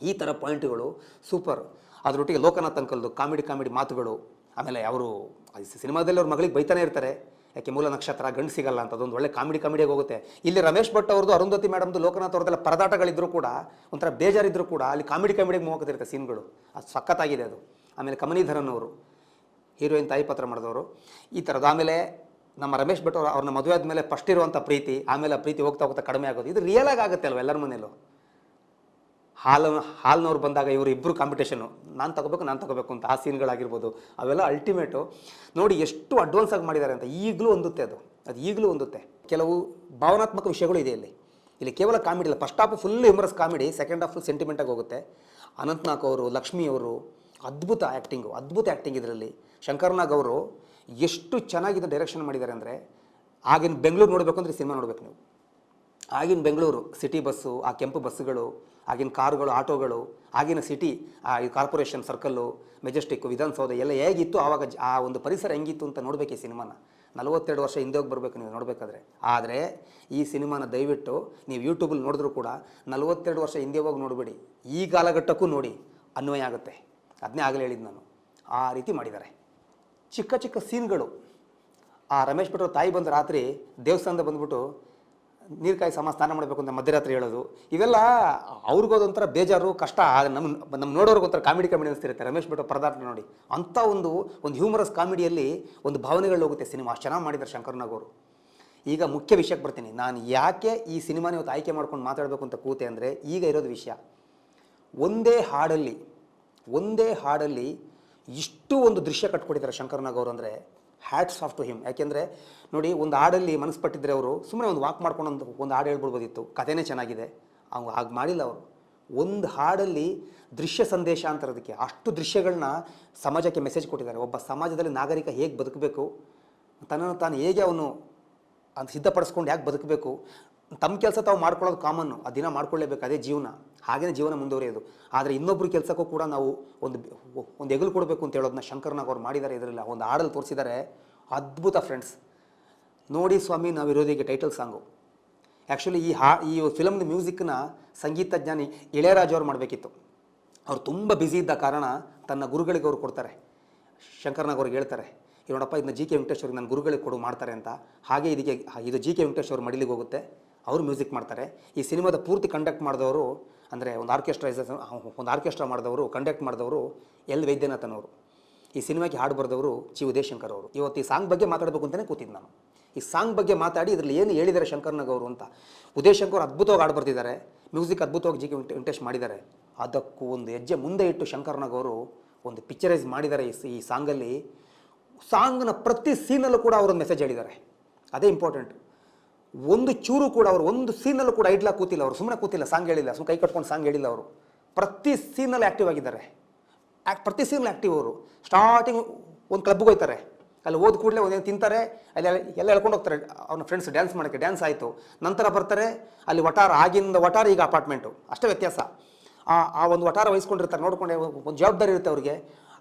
ಈ ಥರ ಪಾಯಿಂಟ್ಗಳು ಸೂಪರ್. ಅದರೊಟ್ಟಿಗೆ ಲೋಕನಾಥ್ ಅಂಕಲ್ದು ಕಾಮಿಡಿ ಮಾತುಗಳು. ಆಮೇಲೆ ಅವರು ಸಿನಿಮಾದಲ್ಲಿ ಅವ್ರ ಮಗಳಿಗೆ ಬೈತಾನೆ ಇರ್ತಾರೆ, ಯಾಕೆ ಮೂಲ ನಕ್ಷತ್ರ ಗಂಡು ಸಿಗಲ್ಲ ಅಂತ. ಅದೊಂದು ಒಳ್ಳೆ ಕಾಮಿಡಿಯಾಗಿ ಹೋಗುತ್ತೆ. ಇಲ್ಲಿ ರಮೇಶ್ ಭಟ್ ಅವ್ರದ್ದು, ಅರುಂಧತಿ ಮೇಡಮ್ದು, ಲೋಕನಾಥ್ ಅವ್ರದ್ದೆಲ್ಲ ಪರದಾಟಗಳಿದ್ರು ಕೂಡ, ಒಂಥರ ಬೇಜಾರಿದ್ರು ಕೂಡ ಅಲ್ಲಿ ಕಾಮಿಡಿಯಾಗಿ ಹೋಗ್ತಿರುತ್ತೆ ಸೀನ್ಗಳು. ಅದು ಸಖತ್ತಾಗಿದೆ ಅದು. ಆಮೇಲೆ ಕಮನಿಧರನ್ ಅವರು ಹೀರೋಯಿನ್ ತಾಯಿ ಪಾತ್ರ ಮಾಡಿದವರು, ಈ ಥರದ್ದು. ಆಮೇಲೆ ನಮ್ಮ ರಮೇಶ್ ಭಟ್ ಅವ್ರನ್ನ ಮದುವೆ ಆದಮೇಲೆ ಫಸ್ಟ್ ಇರುವಂಥ ಪ್ರೀತಿ, ಆಮೇಲೆ ಆ ಪ್ರೀತಿ ಹೋಗ್ತಾ ಕಡಿಮೆ ಆಗೋದು, ಇದು ರಿಯಲಾಗಿ ಆಗುತ್ತೆ ಅಲ್ವ ಎಲ್ಲರ ಮನೇಲೂ. ಹಾಲ್ನವ್ರು ಬಂದಾಗ ಇವರು ಇಬ್ಬರು ಕಾಂಪಿಟೇಷನು, ನಾನು ತಗೋಬೇಕು ಅಂತ ಆ ಸೀನ್ಗಳಾಗಿರ್ಬೋದು, ಅವೆಲ್ಲ ಅಲ್ಟಿಮೇಟು. ನೋಡಿ ಎಷ್ಟು ಅಡ್ವಾನ್ಸ್ ಆಗಿ ಮಾಡಿದ್ದಾರೆ ಅಂತ ಈಗಲೂ ಹೊಂದುತ್ತೆ ಅದು ಈಗಲೂ ಹೊಂದುತ್ತೆ. ಕೆಲವು ಭಾವನಾತ್ಮಕ ವಿಷಯಗಳು ಇದೆ ಇಲ್ಲಿ ಕೇವಲ ಕಾಮಿಡಿ ಇಲ್ಲ. First half full humorous comedy, second half full ಸೆಂಟಿಮೆಂಟಾಗಿ ಹೋಗುತ್ತೆ. ಅನಂತ್ನಾಗ್ ಅವರು, ಲಕ್ಷ್ಮಿ ಅವರು, ಅದ್ಭುತ ಆ್ಯಕ್ಟಿಂಗ್ ಇದರಲ್ಲಿ. ಶಂಕರ್ ನಾಗ್ ಅವರು ಎಷ್ಟು ಚೆನ್ನಾಗಿದೆ ಡೈರೆಕ್ಷನ್ ಮಾಡಿದ್ದಾರೆ ಅಂದರೆ, ಆಗಿನ ಬೆಂಗಳೂರು ನೋಡಬೇಕು ಅಂದರೆ ಸಿನಿಮಾ ನೋಡಬೇಕು ನೀವು. ಆಗಿನ ಬೆಂಗಳೂರು ಸಿಟಿ ಬಸ್ಸು, ಆ ಕೆಂಪು ಬಸ್ಸುಗಳು, ಆಗಿನ ಕಾರುಗಳು, ಆಟೋಗಳು, ಆಗಿನ ಸಿಟಿ, ಈ ಕಾರ್ಪೊರೇಷನ್ ಸರ್ಕಲ್ಲು, ಮೆಜೆಸ್ಟಿಕ್ಕು, ವಿಧಾನಸೌಧ ಎಲ್ಲ ಹೇಗಿತ್ತು ಆವಾಗ, ಆ ಒಂದು ಪರಿಸರ ಹೆಂಗಿತ್ತು ಅಂತ ನೋಡಬೇಕು ಈ ಸಿನಿಮಾನ. 42 ವರ್ಷ ಹಿಂದೆ ಹೋಗಿ ಬರಬೇಕು ನೀವು ನೋಡಬೇಕಾದ್ರೆ. ಆದರೆ ಈ ಸಿನಿಮಾನ ದಯವಿಟ್ಟು ನೀವು ಯೂಟ್ಯೂಬಲ್ಲಿ ನೋಡಿದ್ರೂ ಕೂಡ 42 ವರ್ಷ ಹಿಂದೆ ಹೋಗಿ ನೋಡಬೇಡಿ, ಈ ಕಾಲಘಟ್ಟಕ್ಕೂ ನೋಡಿ, ಅನ್ವಯ ಆಗುತ್ತೆ. ಅದನ್ನೇ ಆಗಲೇ ಹೇಳಿದ್ದು ನಾನು. ಆ ರೀತಿ ಮಾಡಿದ್ದಾರೆ. ಚಿಕ್ಕ ಚಿಕ್ಕ ಸೀನ್ಗಳು. ಆ ರಮೇಶ್ ಭಟ್ ಅವ್ರ ತಾಯಿ ಬಂದ ರಾತ್ರಿ ದೇವಸ್ಥಾನದ ಬಂದ್ಬಿಟ್ಟು ನೀರು ಕಾಯಿ ಸ್ನಾನ ಮಾಡಬೇಕು ಅಂತ ಮಧ್ಯರಾತ್ರಿ ಹೇಳೋದು, ಇವೆಲ್ಲ ಅವ್ರಿಗೋದೊಂಥರ ಬೇಜಾರು, ಕಷ್ಟ. ನಮ್ಮ ನೋಡೋರ್ಗೊಂಥರ ಕಾಮಿಡಿ ಅನಿಸ್ತಿರುತ್ತೆ ರಮೇಶ್ ಭಟ್ ಪರದಾಟ ನೋಡಿ. ಅಂಥ ಒಂದು ಹ್ಯೂಮರಸ್ ಕಾಮಿಡಿಯಲ್ಲಿ ಒಂದು ಭಾವನೆಗಳು ಹೋಗುತ್ತೆ ಸಿನಿಮಾ. ಅಷ್ಟು ಚೆನ್ನಾಗಿ ಮಾಡಿದ್ದಾರೆ ಶಂಕರ್ ನಾಗ್ ಅವರು. ಈಗ ಮುಖ್ಯ ವಿಷಯಕ್ಕೆ ಬರ್ತೀನಿ. ನಾನು ಯಾಕೆ ಈ ಸಿನಿಮಾನ ಇವತ್ತು ಆಯ್ಕೆ ಮಾಡ್ಕೊಂಡು ಮಾತಾಡಬೇಕು ಅಂತ ಕೂತೆ ಅಂದರೆ, ಈಗ ಇರೋದು ವಿಷಯ, ಒಂದೇ ಹಾಡಲ್ಲಿ ಇಷ್ಟು ಒಂದು ದೃಶ್ಯ ಕಟ್ಕೊಟ್ಟಿದ್ದಾರೆ ಶಂಕರ್ ನಾಗ್ ಅವರು ಅಂದರೆ ಹ್ಯಾಟ್ಸ್ ಆಫ್ ಟು ಹಿಮ್. ಯಾಕೆಂದರೆ ನೋಡಿ, ಒಂದು ಹಾಡಲ್ಲಿ ಮನಸ್ಸು ಪಟ್ಟಿದ್ರೆ ಅವರು ಸುಮ್ಮನೆ ಒಂದು ವಾಕ್ ಮಾಡ್ಕೊಂಡು ಒಂದು ಹಾಡು ಹೇಳ್ಬಿಡ್ಬೋದಿತ್ತು, ಕಥೆನೇ ಚೆನ್ನಾಗಿದೆ. ಅವ್ರು ಹಾಗೆ ಮಾಡಿಲ್ಲ ಅವರು. ಒಂದು ಹಾಡಲ್ಲಿ ದೃಶ್ಯ ಸಂದೇಶ ಅಂತಿರೋದಕ್ಕೆ ಅಷ್ಟು ದೃಶ್ಯಗಳನ್ನ ಸಮಾಜಕ್ಕೆ ಮೆಸೇಜ್ ಕೊಟ್ಟಿದ್ದಾರೆ. ಒಬ್ಬ ಸಮಾಜದಲ್ಲಿ ನಾಗರಿಕ ಹೇಗೆ ಬದುಕಬೇಕು, ತನ್ನನ್ನು ತಾನು ಹೇಗೆ ಅವನು ಅಂತ ಸಿದ್ಧಪಡಿಸ್ಕೊಂಡು ಯಾಕೆ ಬದುಕಬೇಕು, ತಮ್ಮ ಕೆಲಸ ತಾವು ಮಾಡ್ಕೊಳ್ಳೋದು ಕಾಮನ್ನು, ಆ ದಿನ ಮಾಡ್ಕೊಳ್ಳೇಬೇಕು, ಅದೇ ಜೀವನ, ಹಾಗೇ ಜೀವನ ಮುಂದುವರಿಯೋದು. ಆದರೆ ಇನ್ನೊಬ್ಬರು ಕೆಲಸಕ್ಕೂ ಕೂಡ ನಾವು ಒಂದು ಹೆಗಲು ಕೊಡಬೇಕು ಅಂತ ಹೇಳೋದನ್ನ ಶಂಕರ್ ನಾಗ್ ಅವ್ರು ಮಾಡಿದ್ದಾರೆ. ಇದರಲ್ಲಿ ಒಂದು ಹಾಡಲ್ಲಿ ತೋರಿಸಿದ್ದಾರೆ, ಅದ್ಭುತ ಫ್ರೆಂಡ್ಸ್. ನೋಡಿ ಸ್ವಾಮಿ ನಾವಿರೋದಿಗೆ ಟೈಟಲ್ ಸಾಂಗು. ಆ್ಯಕ್ಚುಲಿ ಈ ಫಿಲಮ್ನ ಮ್ಯೂಸಿಕ್ನ ಸಂಗೀತ ಜ್ಞಾನಿ ಇಳೆಯರಾಜು ಅವ್ರು ಮಾಡಬೇಕಿತ್ತು. ಅವ್ರು ತುಂಬ ಬ್ಯುಸಿ ಇದ್ದ ಕಾರಣ ತನ್ನ ಗುರುಗಳಿಗೆ ಅವ್ರು ಕೊಡ್ತಾರೆ. ಶಂಕರ್ ನಾಗ್ ಅವ್ರಿಗೆ ಹೇಳ್ತಾರೆ, ನೋಡಪ್ಪ ಇದನ್ನ ಜಿ ಕೆ ವೆಂಕಟೇಶ್ ಅವ್ರಿಗೆ ನನ್ನ ಗುರುಗಳಿಗೆ ಕೊಡು ಮಾಡ್ತಾರೆ ಅಂತ. ಹಾಗೆ ಇದು ಜಿ ಕೆ ವೆಂಕಟೇಶ್ ಅವ್ರ ಮಡಿಲಿಗೆ ಹೋಗುತ್ತೆ, ಅವರು ಮ್ಯೂಸಿಕ್ ಮಾಡ್ತಾರೆ. ಈ ಸಿನಿಮಾದ ಪೂರ್ತಿ ಕಂಡಕ್ಟ್ ಮಾಡಿದವರು ಅಂದರೆ ಒಂದು ಆರ್ಕೆಸ್ಟ್ರಾ ಮಾಡಿದವರು, ಕಂಡಕ್ಟ್ ಮಾಡಿದವರು ಎಲ್ ವೈದ್ಯನಾಥನ್ ಅವರು. ಈ ಸಿನಿಮಾಗೆ ಹಾಡು ಬರೆದವರು ಚಿ ಉದಯಶಂಕರ್ ಅವರು. ಇವತ್ತು ಈ ಸಾಂಗ್ ಬಗ್ಗೆ ಮಾತಾಡಬೇಕು ಅಂತಲೇ ಕೂತಿದ್ದು ನಾನು. ಈ ಸಾಂಗ್ ಬಗ್ಗೆ ಮಾತಾಡಿ ಇದರಲ್ಲಿ ಏನು ಹೇಳಿದ್ದಾರೆ ಶಂಕರ್ ನಾಗ್ ಅವರು ಅಂತ. ಉದಯಶಂಕರ್ ಅದ್ಭುತವಾಗಿ ಹಾಡು ಬರ್ತಿದ್ದಾರೆ, ಮ್ಯೂಸಿಕ್ ಅದ್ಭುತವಾಗಿ ಜಿ ಕೆ ವೆಂಕಟೇಶ್ ಮಾಡಿದ್ದಾರೆ. ಅದಕ್ಕೂ ಒಂದು ಹೆಜ್ಜೆ ಮುಂದೆ ಇಟ್ಟು ಶಂಕರ್ ನಾಗ್ ಅವರು ಒಂದು ಪಿಕ್ಚರೈಸ್ ಮಾಡಿದ್ದಾರೆ ಈ ಸಾಂಗಲ್ಲಿ. ಸಾಂಗ್ನ ಪ್ರತಿ ಸೀನಲ್ಲೂ ಕೂಡ ಅವರೊಂದು ಮೆಸೇಜ್ ಹೇಳಿದ್ದಾರೆ, ಅದೇ ಇಂಪಾರ್ಟೆಂಟ್. ಒಂದು ಚೂರು ಕೂಡ ಅವರು ಒಂದು ಸೀನಲ್ಲೂ ಕೂಡ ಐಡ್ಲಾಗಿ ಕೂತಿಲ್ಲ, ಅವರು ಸುಮ್ಮನೆ ಕೂತಿಲ್ಲ, ಸಾಂಗ್ ಹೇಳಿಲ್ಲ, ಸುಮ್ಮನೆ ಕೈ ಕಟ್ಕೊಂಡು ಸಾಂಗ್ ಹೇಳಿಲ್ಲ ಅವರು. ಪ್ರತಿ ಸೀನಲ್ಲಿ ಆ್ಯಕ್ಟಿವ್ ಆಗಿದ್ದಾರೆ. ಪ್ರತಿ ಸೀನಲ್ಲಿ ಆ್ಯಕ್ಟಿವ್ ಅವರು. ಸ್ಟಾರ್ಟಿಂಗ್ ಒಂದು ಕ್ಲಬ್ಗೆ ಹೋಗ್ತಾರೆ, ಅಲ್ಲಿ ಹೋದ ಕೂಡಲೇ ಒಂದೇನು ತಿಂತಾರೆ, ಅಲ್ಲಿ ಎಲ್ಲ ಎಳ್ಕೊಂಡು ಹೋಗ್ತಾರೆ ಅವ್ನ ಫ್ರೆಂಡ್ಸ್ ಡ್ಯಾನ್ಸ್ ಮಾಡೋಕ್ಕೆ. ಡ್ಯಾನ್ಸ್ ಆಯಿತು, ನಂತರ ಬರ್ತಾರೆ ಅಲ್ಲಿ ವಟಾರ, ಆಗಿಂದ ವಟಾರ ಈಗ ಅಪಾರ್ಟ್ಮೆಂಟು, ಅಷ್ಟೇ ವ್ಯತ್ಯಾಸ. ಆ ಒಂದು ವಟಾರ ವಹಿಸ್ಕೊಂಡಿರ್ತಾರೆ, ನೋಡ್ಕೊಂಡೆ ಒಂದು ಜವಾಬ್ದಾರಿ ಇರುತ್ತೆ ಅವ್ರಿಗೆ.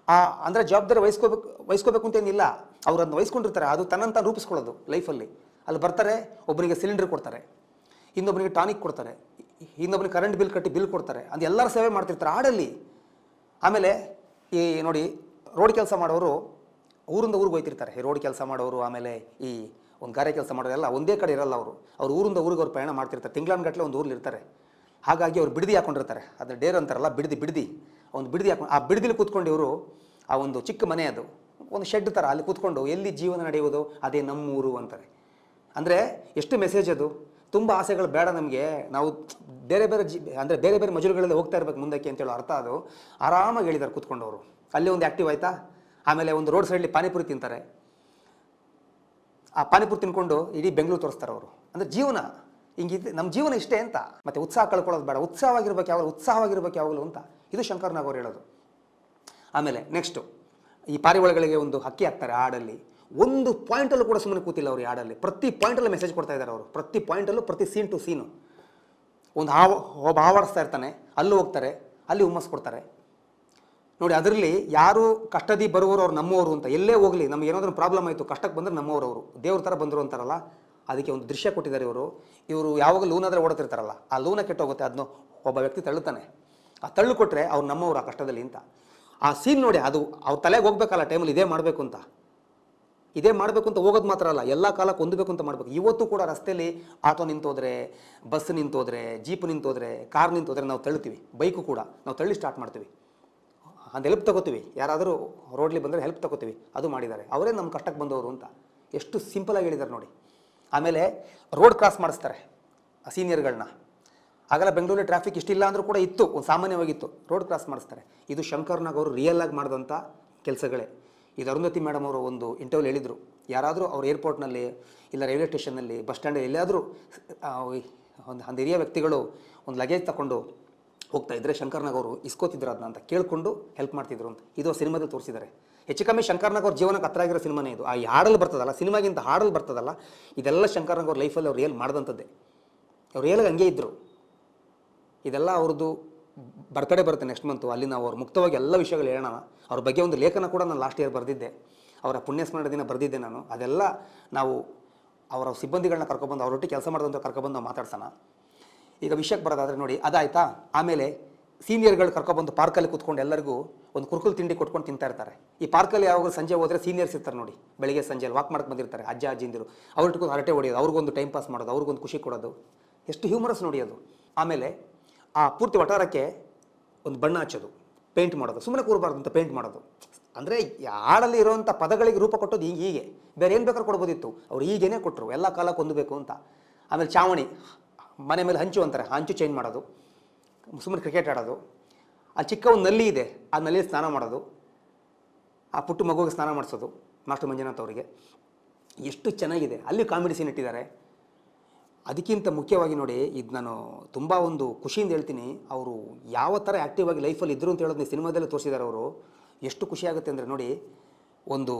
ಅಂದರೆ ಜವಾಬ್ದಾರಿ ವಹಿಸ್ಕೋಬೇಕು ಅಂತೇನಿಲ್ಲ, ಅವ್ರು ಅದನ್ನ ವಹಿಸ್ಕೊಂಡಿರ್ತಾರೆ, ಅದು ತನ್ನಂತ ರೂಪಿಸ್ಕೊಳ್ಳೋದು ಲೈಫಲ್ಲಿ. ಅಲ್ಲಿ ಬರ್ತಾರೆ, ಒಬ್ಬನಿಗೆ ಸಿಲಿಂಡರ್ ಕೊಡ್ತಾರೆ, ಇನ್ನೊಬ್ಬನಿಗೆ ಟಾನಿಕ್ ಕೊಡ್ತಾರೆ, ಇನ್ನೊಬ್ಬನಿಗೆ ಕರೆಂಟ್ ಬಿಲ್ ಕಟ್ಟಿ ಬಿಲ್ ಕೊಡ್ತಾರೆ, ಅದು ಎಲ್ಲರ ಸೇವೆ ಮಾಡ್ತಿರ್ತಾರೆ ಹಾಡಲ್ಲಿ. ಆಮೇಲೆ ಈ ನೋಡಿ, ರೋಡ್ ಕೆಲಸ ಮಾಡೋರು ಊರಿಂದ ಊರಿಗೆ ಹೋಗ್ತಿರ್ತಾರೆ, ರೋಡ್ ಕೆಲಸ ಮಾಡೋರು, ಆಮೇಲೆ ಈ ಒಂದು ಗಾರೆ ಕೆಲಸ ಮಾಡೋರು ಎಲ್ಲ ಒಂದೇ ಕಡೆ ಇರಲ್ಲ. ಅವ್ರು ಊರಿಂದ ಊರಿಗೆ ಅವ್ರು ಪ್ರಯಾಣ ಮಾಡ್ತಿರ್ತಾರೆ, ತಿಂಗಳಾನ್ಗಟ್ಟಲೆ ಒಂದು ಊರಲ್ಲಿ ಇರ್ತಾರೆ. ಹಾಗಾಗಿ ಅವ್ರು ಬಿಡದಿ ಹಾಕೊಂಡಿರ್ತಾರೆ, ಅದು ಡೇರ್ ಅಂತಾರಲ್ಲ, ಬಿಡದಿ ಒಂದು ಬಿಡದಿ ಹಾಕೊಂಡು, ಆ ಬಿಡದಿಲಿ ಕೂತ್ಕೊಂಡು ಇವರು, ಆ ಒಂದು ಚಿಕ್ಕ ಮನೆ, ಅದು ಒಂದು ಶೆಡ್ ಥರ, ಅಲ್ಲಿ ಕೂತ್ಕೊಂಡು ಎಲ್ಲಿ ಜೀವನ ನಡೆಯುವುದು ಅದೇ ನಮ್ಮೂರು ಅಂತಾರೆ. ಅಂದರೆ ಎಷ್ಟು ಮೆಸೇಜ್ ಅದು. ತುಂಬ ಆಸೆಗಳು ಬೇಡ ನಮಗೆ, ನಾವು ಬೇರೆ ಬೇರೆ ಅಂದರೆ ಬೇರೆ ಬೇರೆ ಮಜಲುಗಳಲ್ಲಿ ಹೋಗ್ತಾ ಇರ್ಬೇಕು ಮುಂದಕ್ಕೆ ಅಂತೇಳೋ ಅರ್ಥ ಅದು. ಆರಾಮಾಗಿ ಹೇಳಿದ್ದಾರೆ ಕೂತ್ಕೊಂಡವರು. ಅಲ್ಲಿ ಒಂದು ಆ್ಯಕ್ಟಿವ್ ಆಯಿತಾ. ಆಮೇಲೆ ಒಂದು ರೋಡ್ ಸೈಡ್ಲಿ ಪಾನಿಪುರಿ ತಿಂತಾರೆ, ಆ ಪಾನಿಪುರಿ ತಿನ್ಕೊಂಡು ಇಡೀ ಬೆಂಗಳೂರು ತೋರಿಸ್ತಾರೆ ಅವರು. ಅಂದರೆ ಜೀವನ ಹಿಂಗಿದೆ, ನಮ್ಮ ಜೀವನ ಇಷ್ಟೇ ಅಂತ. ಮತ್ತು ಉತ್ಸಾಹ ಕಳ್ಕೊಳ್ಳೋದು ಬೇಡ, ಉತ್ಸಾಹವಾಗಿರ್ಬೇಕು ಯಾವಾಗಲೂ ಅಂತ. ಇದು ಶಂಕರ್ ನಾಗ್ ಅವರು ಹೇಳೋದು. ಆಮೇಲೆ ನೆಕ್ಸ್ಟು ಈ ಪಾರಿವಾಳಗಳಿಗೆ ಒಂದು ಹಕ್ಕಿ ಹಾಕ್ತಾರೆ ಹಾಡಲ್ಲಿ. ಒಂದು ಪಾಯಿಂಟಲ್ಲೂ ಕೂಡ ಸುಮ್ಮನೆ ಕೂತಿಲ್ಲ ಅವರು ಹಾಡಲ್ಲಿ. ಪ್ರತಿ ಪಾಯಿಂಟಲ್ಲೂ ಮೆಸೇಜ್ ಕೊಡ್ತಾ ಇದ್ದಾರೆ ಅವರು. ಪ್ರತಿ ಪಾಯಿಂಟಲ್ಲೂ, ಪ್ರತಿ ಸೀನ್ ಟು ಸೀನು ಒಂದು ಒಬ್ಬ ಹಾವಾಡಿಸ್ತಾ ಇರ್ತಾನೆ, ಅಲ್ಲೂ ಹೋಗ್ತಾರೆ, ಅಲ್ಲಿ ಹುಮ್ಮಸ್ ಕೊಡ್ತಾರೆ ನೋಡಿ. ಅದರಲ್ಲಿ ಯಾರು ಕಷ್ಟದಿ ಬರುವವರು ಅವ್ರು ನಮ್ಮವರು ಅಂತ. ಎಲ್ಲೇ ಹೋಗಲಿ, ನಮ್ಗೆ ಏನಾದರೂ ಪ್ರಾಬ್ಲಮ್ ಆಯಿತು, ಕಷ್ಟಕ್ಕೆ ಬಂದರೆ ನಮ್ಮವರು ಅವರು, ದೇವ್ರ ಥರ ಬಂದರು ಅಂತಾರಲ್ಲ, ಅದಕ್ಕೆ ಒಂದು ದೃಶ್ಯ ಕೊಟ್ಟಿದ್ದಾರೆ ಇವರು ಯಾವಾಗ ಲೂನಾದರೆ ಓಡುತ್ತಿರ್ತಾರಲ್ಲ, ಆ ಲೂನ ಕೆಟ್ಟೋಗುತ್ತೆ, ಅದನ್ನು ಒಬ್ಬ ವ್ಯಕ್ತಿ ತಳ್ಳುತ್ತಾನೆ, ಆ ತಳ್ಳು ಕೊಟ್ಟರೆ ಅವ್ರು ನಮ್ಮವರು ಆ ಕಷ್ಟದಲ್ಲಿ ಅಂತ. ಆ ಸೀನ್ ನೋಡಿ, ಅದು ಅವ್ರ ತಲೆಗೆ ಹೋಗ್ಬೇಕಲ್ಲ ಟೈಮಲ್ಲಿ, ಇದೇ ಮಾಡಬೇಕು ಅಂತ ಹೋಗೋದು ಮಾತ್ರ ಅಲ್ಲ, ಎಲ್ಲ ಕಾಲಕ್ಕೆ ಹೊಂದಬೇಕು ಅಂತ ಮಾಡಬೇಕು. ಇವತ್ತು ಕೂಡ ರಸ್ತೆಯಲ್ಲಿ ಆಟೋ ನಿಂತೋದ್ರೆ, ಬಸ್ ನಿಂತೋದ್ರೆ, ಜೀಪ್ ನಿಂತೋದ್ರೆ, ಕಾರ್ ನಿಂತೋದ್ರೆ ನಾವು ತಳ್ಳುತ್ತೀವಿ. ಬೈಕು ಕೂಡ ನಾವು ತಳ್ಳಿ ಸ್ಟಾರ್ಟ್ ಮಾಡ್ತೀವಿ, ಅದು ಹೆಲ್ಪ್ ತಗೋತೀವಿ. ಯಾರಾದರೂ ರೋಡ್ಲಿ ಬಂದರೆ ಹೆಲ್ಪ್ ತಗೋತೀವಿ. ಅದು ಮಾಡಿದ್ದಾರೆ, ಅವರೇ ನಮ್ಮ ಕಷ್ಟಕ್ಕೆ ಬಂದವರು ಅಂತ. ಎಷ್ಟು ಸಿಂಪಲಾಗಿ ಹೇಳಿದ್ದಾರೆ ನೋಡಿ. ಆಮೇಲೆ ರೋಡ್ ಕ್ರಾಸ್ ಮಾಡಿಸ್ತಾರೆ ಆ ಸೀನಿಯರ್ಗಳನ್ನ. ಆಗಲ್ಲ ಬೆಂಗಳೂರಲ್ಲಿ ಟ್ರಾಫಿಕ್ ಇಷ್ಟಿಲ್ಲ ಅಂದರೂ ಕೂಡ ಇತ್ತು, ಒಂದು ಸಾಮಾನ್ಯವಾಗಿತ್ತು. ರೋಡ್ ಕ್ರಾಸ್ ಮಾಡಿಸ್ತಾರೆ. ಇದು ಶಂಕರ್ ನಾಗ್ ಅವರು ರಿಯಲ್ ಆಗಿ ಮಾಡಿದಂಥ ಕೆಲಸಗಳೇ. ಇದು ಅರುಂಧತಿ ಮೇಡಮ್ ಅವರು ಒಂದು ಇಂಟರ್ವ್ಯೂಲ್ ಹೇಳಿದರು, ಯಾರಾದರೂ ಅವ್ರ ಏರ್ಪೋರ್ಟ್ನಲ್ಲಿ ಇಲ್ಲ ರೈಲ್ವೆ ಸ್ಟೇಷನ್ನಲ್ಲಿ ಬಸ್ ಸ್ಟ್ಯಾಂಡಲ್ಲಿ ಎಲ್ಲಾದರೂ ಒಂದು ಹಿರಿಯ ವ್ಯಕ್ತಿಗಳು ಒಂದು ಲಗೇಜ್ ತಗೊಂಡು ಹೋಗ್ತಾ ಇದ್ದರೆ ಶಂಕರ್ ನಾಗ್ ಅವರು ಇಸ್ಕೋತಿದ್ರು ಅದನ್ನ ಅಂತ ಕೇಳಿಕೊಂಡು ಹೆಲ್ಪ್ ಮಾಡ್ತಿದ್ರು ಅಂತ. ಇದು ಸಿನಿಮಾದಲ್ಲಿ ತೋರಿಸಿದ್ದಾರೆ. ಹೆಚ್ಚು ಕಮ್ಮಿ ಶಂಕರ್ ನಾಗ್ ಅವ್ರ ಜೀವನಕ್ಕೆ ಹತ್ರ ಆಗಿರೋ ಸಿನಿಮಾನೇ ಇದು. ಆ ಹಾಡಲ್ಲಿ ಬರ್ತದಲ್ಲ, ಸಿನಿಮಾಗಿಂತ ಹಾಡಲ್ಲಿ ಬರ್ತದಲ್ಲ, ಇದೆಲ್ಲ ಶಂಕರ್ ನಾಗ್ ಅವ್ರ ಲೈಫಲ್ಲಿ ಅವ್ರು ರಿಯಲ್ ಮಾಡಿದಂಥದ್ದೇ. ಅವ್ರು ರಿಯಲ್ಗೆ ಹಂಗೆ ಇದ್ದರು. ಇದೆಲ್ಲ ಅವ್ರದ್ದು ಬರ್ತಡೇ ಬರುತ್ತೆ ನೆಕ್ಸ್ಟ್ ಮಂತು, ಅಲ್ಲಿ ನಾವು ಅವ್ರು ಮುಕ್ತವಾಗಿ ಎಲ್ಲ ವಿಷಯಗಳು ಹೇಳೋಣ. ಅವ್ರ ಬಗ್ಗೆ ಒಂದು ಲೇಖನ ಕೂಡ ನಾನು ಲಾಸ್ಟ್ ಇಯರ್ ಬರೆದಿದ್ದೆ, ಅವರ ಪುಣ್ಯಸ್ಮರಣ ದಿನ ಬರೆದಿದ್ದೆ ನಾನು. ಅದೆಲ್ಲ ನಾವು ಅವರ ಸಿಬ್ಬಂದಿಗಳನ್ನ ಕರ್ಕೊಬಂದು, ಅವರೊಟ್ಟಿಗೆ ಕೆಲಸ ಮಾಡಿದಂಥ ಕರ್ಕೊಬಂದು ನಾವು ಮಾತಾಡ್ಸೋಣ. ಈಗ ವಿಷಯಕ್ಕೆ ಬರೋದಾದರೆ ನೋಡಿ, ಅದಾಯ್ತಾ. ಆಮೇಲೆ ಸೀನಿಯರ್ಗಳು ಕರ್ಕೊಬಂದು ಪಾರ್ಕಲ್ಲಿ ಕೂತ್ಕೊಂಡು ಎಲ್ಲರಿಗೂ ಒಂದು ಕುರ್ಕುಲ್ ತಿಂಡಿ ಕೊಟ್ಕೊಂಡು ತಿಂತಾ ಇರ್ತಾರೆ. ಈ ಪಾರ್ಕಲ್ಲಿ ಯಾವಾಗ ಸಂಜೆ ಹೋದರೆ ಸೀನಿಯರ್ಸ್ ಇರ್ತಾರೆ ನೋಡಿ, ಬೆಳಿಗ್ಗೆ ಸಂಜೆಯಲ್ಲಿ ವಾಕ್ ಮಾಡಕ್ಕೆ ಬಂದಿರ್ತಾರೆ, ಅಜ್ಜ ಅಜ್ಜಿಂದಿರು. ಅವ್ರಿಗೂ ಹರಟೆ ಹೊಡೆಯೋದು, ಅವ್ರಿಗೊಂದು ಟೈಮ್ ಪಾಸ್ ಮಾಡೋದು, ಅವ್ರಿಗೊಂದು ಖುಷಿ ಕೊಡೋದು, ಎಷ್ಟು ಹ್ಯೂಮರಸ್ ನೋಡಿ ಅದು. ಆಮೇಲೆ ಆ ಪೂರ್ತಿ ವಟಾರಕ್ಕೆ ಒಂದು ಬಣ್ಣ ಹಚ್ಚೋದು, ಪೇಂಟ್ ಮಾಡೋದು, ಸುಮ್ಮನೆ ಕೂರಬಾರ್ದು ಅಂತ ಪೇಂಟ್ ಮಾಡೋದು. ಅಂದರೆ ಹಾಡಲ್ಲಿ ಇರೋವಂಥ ಪದಗಳಿಗೆ ರೂಪ ಕೊಟ್ಟೋದು ಹೀಗೆ, ಬೇರೆ ಏನು ಬೇಕಾದ್ರೂ ಕೊಡ್ಬೋದಿತ್ತು, ಅವ್ರು ಹೀಗೇನೆ ಕೊಟ್ಟರು, ಎಲ್ಲ ಕಾಲಕ್ಕೆ ಹೊಂದಬೇಕು ಅಂತ. ಆಮೇಲೆ ಚಾವಣಿ, ಮನೆ ಮೇಲೆ ಹಂಚು ಅಂತಾರೆ, ಹಂಚು ಚೇಂಜ್ ಮಾಡೋದು, ಸುಮ್ಮನೆ ಕ್ರಿಕೆಟ್ ಆಡೋದು. ಆ ಚಿಕ್ಕ ಒಂದು ನಲ್ಲಿ ಇದೆ, ಆ ನಲ್ಲಿಯಲ್ಲಿ ಸ್ನಾನ ಮಾಡೋದು, ಆ ಪುಟ್ಟು ಮಗುವಿಗೆ ಸ್ನಾನ ಮಾಡಿಸೋದು ಮಾಸ್ಟರ್ ಮಂಜುನಾಥ್ ಅವರಿಗೆ. ಎಷ್ಟು ಚೆನ್ನಾಗಿದೆ, ಅಲ್ಲಿ ಕಾಮಿಡಿ ಸೀನ್ ಇಟ್ಟಿದ್ದಾರೆ. ಅದಕ್ಕಿಂತ ಮುಖ್ಯವಾಗಿ ನೋಡಿ, ಇದು ನಾನು ತುಂಬ ಒಂದು ಖುಷಿಯಿಂದ ಹೇಳ್ತೀನಿ, ಅವರು ಯಾವ ಥರ ಆ್ಯಕ್ಟಿವ್ ಆಗಿ ಲೈಫಲ್ಲಿ ಇದ್ದರು ಅಂತ ಹೇಳೋದು ಸಿನಿಮಾದಲ್ಲೇ ತೋರಿಸಿದ್ದಾರೆ ಅವರು. ಎಷ್ಟು ಖುಷಿ ಆಗುತ್ತೆ ಅಂದರೆ ನೋಡಿ, ಒಂದು